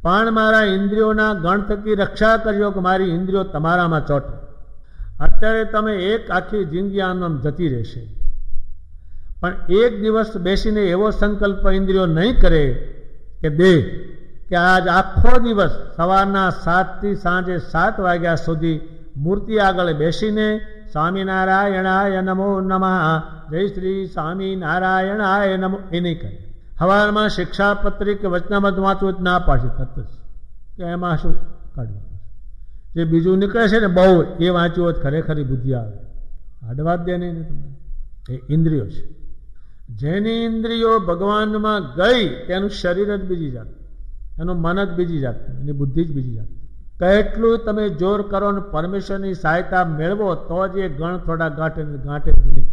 પણ મારા ઇન્દ્રિયોના ગણ થકી રક્ષા કરજો કે મારી ઇન્દ્રિયો તમારામાં ચોટે. અત્યારે તમે એક આખી જિંદગી આમ જતી રહેશે, પણ એક દિવસ બેસીને એવો સંકલ્પ ઇન્દ્રિયો નહીં કરે કે કે આજ આખો દિવસ સવારના 7 થી સાંજે 7 વાગ્યા સુધી મૂર્તિ આગળ બેસીને સ્વામિનારાયણાય નમો નમઃ, જય શ્રી સ્વામિનારાયણાય નમો એ નહીં કરે. હવારમાં શિક્ષાપત્રી કે વચનામૃત વાંચવું જ ના પાડશે તરત જ, કે એમાં શું કાઢવાનું. જે બીજું નીકળે છે ને બહુ, એ વાંચ્યું હોય ખરેખરી બુદ્ધિ આવે. હાડવા જ દે નહીં ને તમને. એ ઇન્દ્રિયો છે. જેની ઇન્દ્રિયો ભગવાનમાં ગઈ તેનું શરીર જ બીજી જાત, એનું મન જ બીજી જાત, એની બુદ્ધિ જ બીજી જાત. કેટલું તમે જોર કરો ને પરમેશ્વરની સહાયતા મેળવો તો જ એ ગણ થોડા ગાંઠે જ નહીં.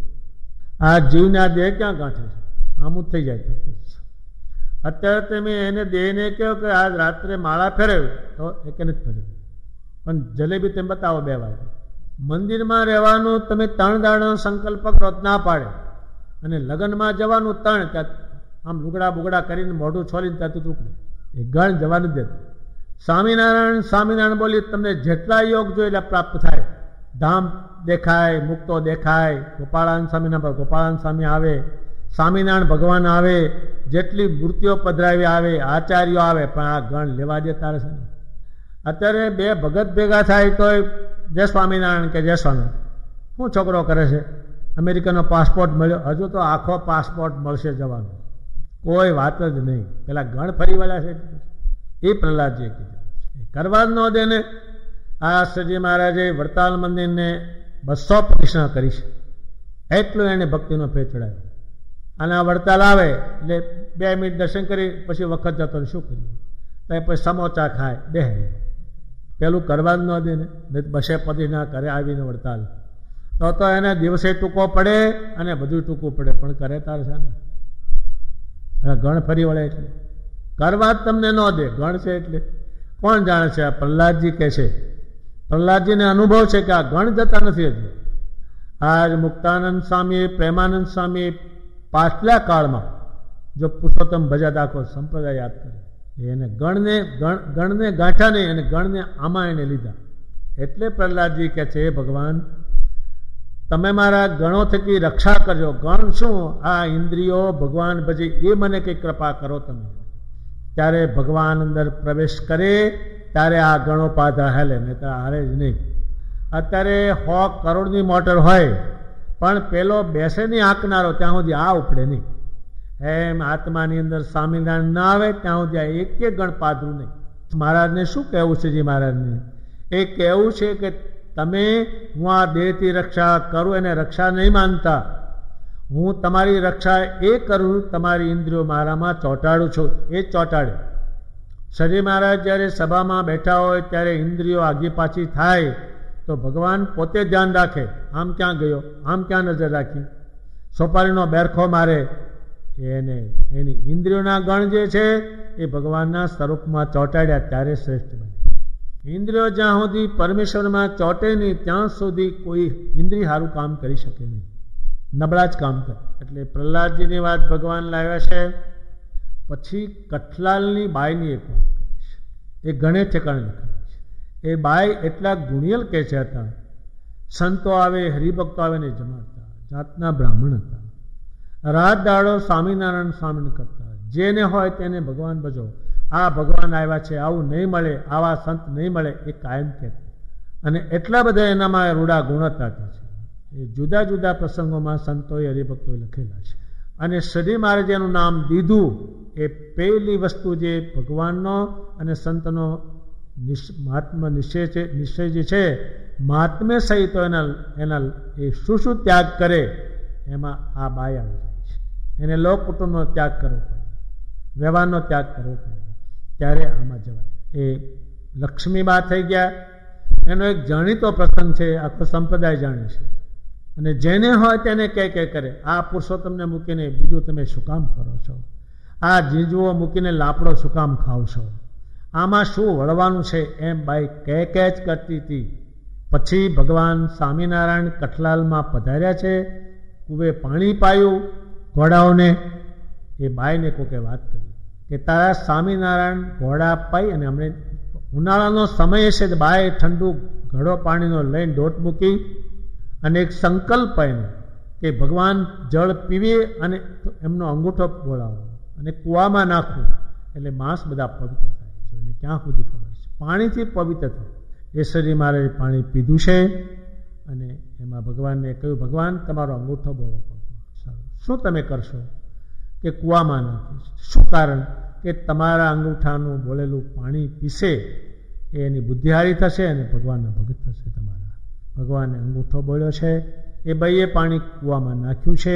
આ જીવના દેહ ક્યાં ગાંઠે છે? આમ જ થઈ જાય. અત્યારે તમે એને દેહને કહો કે આજ રાત્રે માળા ફેરવ્યું તો એ કે નથી ફેરવ્યું, પણ જલેબી તમે બતાવો 2 વાગે. મંદિરમાં રહેવાનું તમે 3 દાડાનો સંકલ્પ કરો ના પાડે, અને લગ્નમાં જવાનું 3, ત્યાં આમ લુગડા બુગડા કરીને મોઢું છોડીને ત્યાં ઉપડે. એ ગણ જવાનું જ દેતું. સ્વામિનારાયણ બોલી તમને જેટલા યોગ જોઈએ એટલા પ્રાપ્ત થાય. ધામ દેખાય, મુક્તો દેખાય, ગોપાળાનંદ સ્વામીના ગોપાળાનંદ સ્વામી આવે, સ્વામિનારાયણ ભગવાન આવે, જેટલી મૂર્તિઓ પધરાવી આવે, આચાર્યો આવે, પણ આ ગણ લેવા દેતા રહેશે. અત્યારે 2 ભગત ભેગા થાય તો જય સ્વામિનારાયણ કે જય સ્વામિનારાયણ. શું છોકરો કરે છે? અમેરિકાનો પાસપોર્ટ મળ્યો, હજુ તો આખો પાસપોર્ટ મળશે જવાનો, કોઈ વાત જ નહીં. પેલા ગણ ફરી વળ્યા છે. એ પ્રહલાદજીએ કીધું કરવા જ ન દે ને. આ શ્રીજી મહારાજે વડતાલ મંદિરને 200 પ્રદક્ષિણા કરી છે, એટલું એને ભક્તિનો ફેર ચડાવ્યો. અને આ વડતાલ આવે એટલે 2 મિનિટ દર્શન કરી પછી વખત જતો શું કરીએ, તો પછી સમોસા ખાય બેહે. પેલું કરવા જ ન દે ને. 200 પદીના કરે આવીને વડતાલ તો એને દિવસે ટૂંકો પડે અને બધું ટૂંકું પડે, પણ કરે તાર છે ને. ગણ ફરી વળે એટલે કરવા જ તમને ન દે. ગણ છે એટલે કોણ જાણે છે? આ પ્રહલાદજી કહે છે. પ્રહલાદજીને અનુભવ છે કે આ ગણ જતા નથી હજુ. આજ મુક્તાનંદ સ્વામી, પ્રેમાનંદ સ્વામી પાછલા કાળમાં જો પુરુષોત્તમ ભજ્યા દાખો સંપ્રદાય યાદ કરે, એને ગણને ગાંઠા નહીં, અને ગણને આમાં એને લીધા. એટલે પ્રહલાદજી કહે છે ભગવાન તમે મારા ગણો થકી રક્ષા કરજો. ગણ શું? આ ઇન્દ્રિયો ભગવાન ભજી, એ મને કંઈ કૃપા કરો તમે. ત્યારે ભગવાન અંદર પ્રવેશ કરે ત્યારે આ ગણો પાછા હાલે, નહીં તો હારે જ નહીં. અત્યારે 100 કરોડની મોટર હોય પણ પેલો બેસે નહીં આંકનારો ત્યાં સુધી આ ઉપડે નહીં. એમ આત્માની અંદર સ્વામિનારાયણ ના આવે ત્યાં સુધી આ એક ગણ પાધરું નહીં. મહારાજને શું કહેવું છે? જી મહારાજને એ કહેવું છે કે તમે હું આ દેહથી રક્ષા કરું એને રક્ષા નહીં માનતા. હું તમારી રક્ષા એ કરું, તમારી ઇન્દ્રિયો મારામાં ચોંટાડું છું, એ જ ચોંટાડે. શ્રી મહારાજ જ્યારે સભામાં બેઠા હોય ત્યારે ઇન્દ્રિયો આગી પાછી થાય તો ભગવાન પોતે ધ્યાન રાખે, આમ ક્યાં ગયો, આમ ક્યાં નજર રાખી, સોપારીનો બેરખો મારે. એની ઇન્દ્રિયોના ગણ જે છે એ ભગવાનના સ્વરૂપમાં ચોંટાડ્યા ત્યારે શ્રેષ્ઠ બને. ઇન્દ્રિયો જ્યાં સુધી પરમેશ્વરમાં ચોટે નહીં ત્યાં સુધી કોઈ ઇન્દ્રિય સારું કામ કરી શકે નહીં, નબળા જ કામ કરે. એટલે પ્રહલાદજીની વાત ભગવાન લાવ્યા છે. પછી કઠલાલની બાઈની એક વાત કરી છે, એ ઘણે ઠેકાણે લખાય છે. એ બાઈ એટલા ગુણિયલ કે છે હતા, સંતો આવે હરિભક્તો આવે ને જમાડતા, જાતના બ્રાહ્મણ હતા, રાત દાડો સ્વામિનારાયણ સ્વામી કરતા, જેને હોય તેને ભગવાન ભજો, આ ભગવાન આવ્યા છે, આવું નહીં મળે, આવા સંત નહીં મળે, એ કાયમ કહેતા. અને એટલા બધા એનામાં રૂડા ગુણ હતા કે છે એ જુદા જુદા પ્રસંગોમાં સંતોએ હરિભક્તોએ લખેલા છે. અને શ્રીજી મહારાજે એનું નામ દીધું એ પહેલી વસ્તુ જે ભગવાનનો અને સંતનો મહાત્મા નિશ્ચય જે છે, મહાત્મ્ય સહિત એના એ શું ત્યાગ કરે એમાં આ બાય આવી જાય છે. એને લોક કુટુંબનો ત્યાગ કરવો પડે, વ્યવહારનો ત્યાગ કરવો પડે, ત્યારે આમાં જવાય. એ લક્ષ્મીબા થઈ ગયા. એનો એક જાણીતો પ્રસંગ છે, આખો સંપ્રદાય જાણે છે. અને જેને હોય તેને કહે કરે, આ પુરુષોત્તમને મૂકીને બીજું તમે શું કામ કરો છો? આ જીજુઓ મૂકીને લાપડો શું કામ ખાવ છો? આમાં શું વળવાનું છે? એમ બાઈ કહે જ કરતી હતી. પછી ભગવાન સ્વામિનારાયણ કઠલાલમાં પધાર્યા છે, કુવે પાણી પાયું ઘોડાઓને. એ બાઈને કોકે વાત કરી કે તારા સ્વામિનારાયણ ઘોડા પાઈ, અને અમને ઉનાળાનો સમય છે, બાએ ઠંડુ ઘડો પાણીનો લઈને ડોટ મૂકી અને એક સંકલ્પ એને કે ભગવાન જળ પીવે અને એમનો અંગૂઠો બોલાવો અને કૂવામાં નાખવું એટલે માણસ બધા પવિત્ર થાય. જો એને ક્યાં સુધી ખબર છે, પાણીથી પવિત્ર થાય. એ શ્રી મહારાજે પાણી પીધું છે અને એમાં ભગવાનને કહ્યું, ભગવાન તમારો અંગૂઠો બોલો. શું તમે કરશો? કે કૂવામાં નાખીશ. શું કારણ? કે તમારા અંગૂઠાનું બોલેલું પાણી પીશે એની બુદ્ધિહારી થશે અને ભગવાનના ભગત થશે. તમારા ભગવાને અંગૂઠો બોલ્યો છે. એ ભાઈએ પાણી કૂવામાં નાખ્યું છે.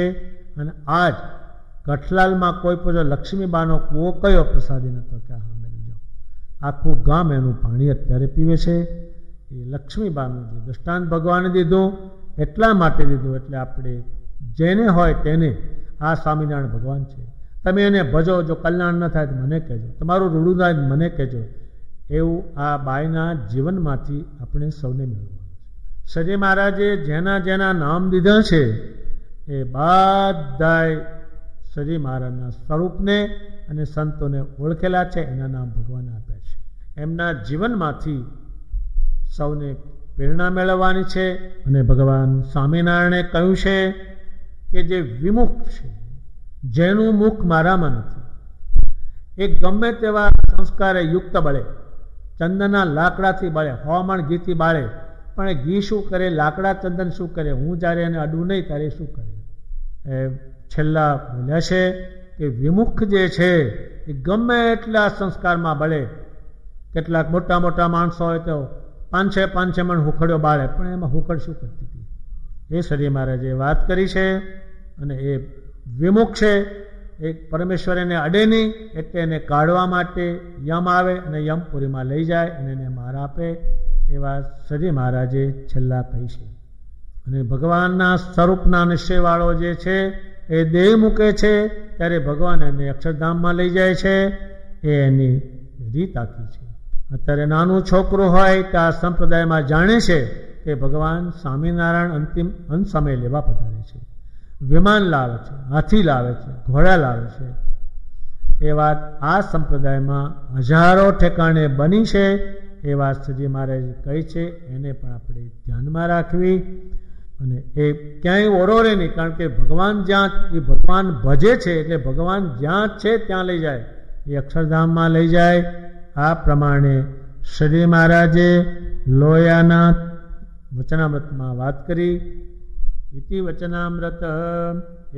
અને આજ કઠલાલમાં કોઈ પણ લક્ષ્મીબાનો કૂવો કયો પ્રસાદી નતો કે હા મેં જાઓ, આખું ગામ એનું પાણી અત્યારે પીવે છે. એ લક્ષ્મીબાનું જે દ્રષ્ટાંત ભગવાને દીધું એટલા માટે દીધું, એટલે આપણે જેને હોય તેને, આ સ્વામિનારાયણ ભગવાન છે, તમે એને ભજો. જો કલ્યાણ ન થાય તો મને કહેજો, તમારું રૂડું થાય મને કહેજો. એવું આ બાઈના જીવનમાંથી આપણે સૌને મેળવવાનું છે. શ્રીજી મહારાજે જેના જેના નામ દીધા છે એ બધાય શ્રીજી મહારાજના સ્વરૂપને અને સંતોને ઓળખેલા છે, એના નામ ભગવાને આપ્યા છે. એમના જીવનમાંથી સૌને પ્રેરણા મેળવવાની છે. અને ભગવાન સ્વામિનારાયણે કહ્યું છે કે જે વિમુખ છે, જેનું મુખ મારામાં નથી, એ ગમે તેવા સંસ્કારે યુક્ત બળે, ચંદનના લાકડાથી બળે, હવામાન ઘીથી બાળે, પણ એ ઘી શું કરે, લાકડા ચંદન શું કરે? હું જ્યારે એને અડું નહીં ત્યારે શું કરે? એ છેલ્લા બોલ્યા છે કે વિમુખ જે છે એ ગમે એટલા સંસ્કારમાં બળે. કેટલાક મોટા મોટા માણસો હોય તો 500 મણ હુખડ્યો બાળે, પણ એમાં હુખડ શું કરતી હતી? એ શ્રી મહારાજે વાત કરી છે. અને એ વિમુખ છે, એ પરમેશ્વર એને અડે નહીં, એટલે એને કાઢવા માટે યમ આવે અને યમપુરીમાં લઈ જાય અને એને માર આપે. એવા શ્રી મહારાજે છેલ્લા કહી છે. અને ભગવાનના સ્વરૂપના નિશ્ચયવાળો જે છે એ દેહ મૂકે છે ત્યારે ભગવાન એને અક્ષરધામમાં લઈ જાય છે. એ એની રીત આખી છે. અત્યારે નાનું છોકરું હોય તો આ સંપ્રદાયમાં જાણે છે કે ભગવાન સ્વામિનારાયણ અંતિમ અંત સમય લેવા પધારે છે. વિમાન લાવે છે, હાથી લાવે છે, ઘોડા લાવે છે. એ વાત આ સંપ્રદાયમાં હજારો ઠેકાણે બની છે. એ વાત શ્રીજી મહારાજ કહી છે, એને પણ આપણે ધ્યાનમાં રાખવી. અને એ ક્યાંય ઓરોરે નહીં, કારણ કે ભગવાન જ્યાં એ ભગવાન ભજે છે એટલે ભગવાન જ્યાં છે ત્યાં લઈ જાય, એ અક્ષરધામમાં લઈ જાય. આ પ્રમાણે શ્રી મહારાજે લોયાના વચનામૃતમાં વાત કરી. ઇતિ વચનામૃત.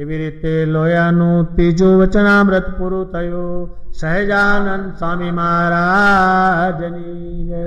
એવી રીતે લોયાનું ત્રીજું વચનામૃત પૂરું થયું. સહજાનંદ સ્વામી મહારાજની જય.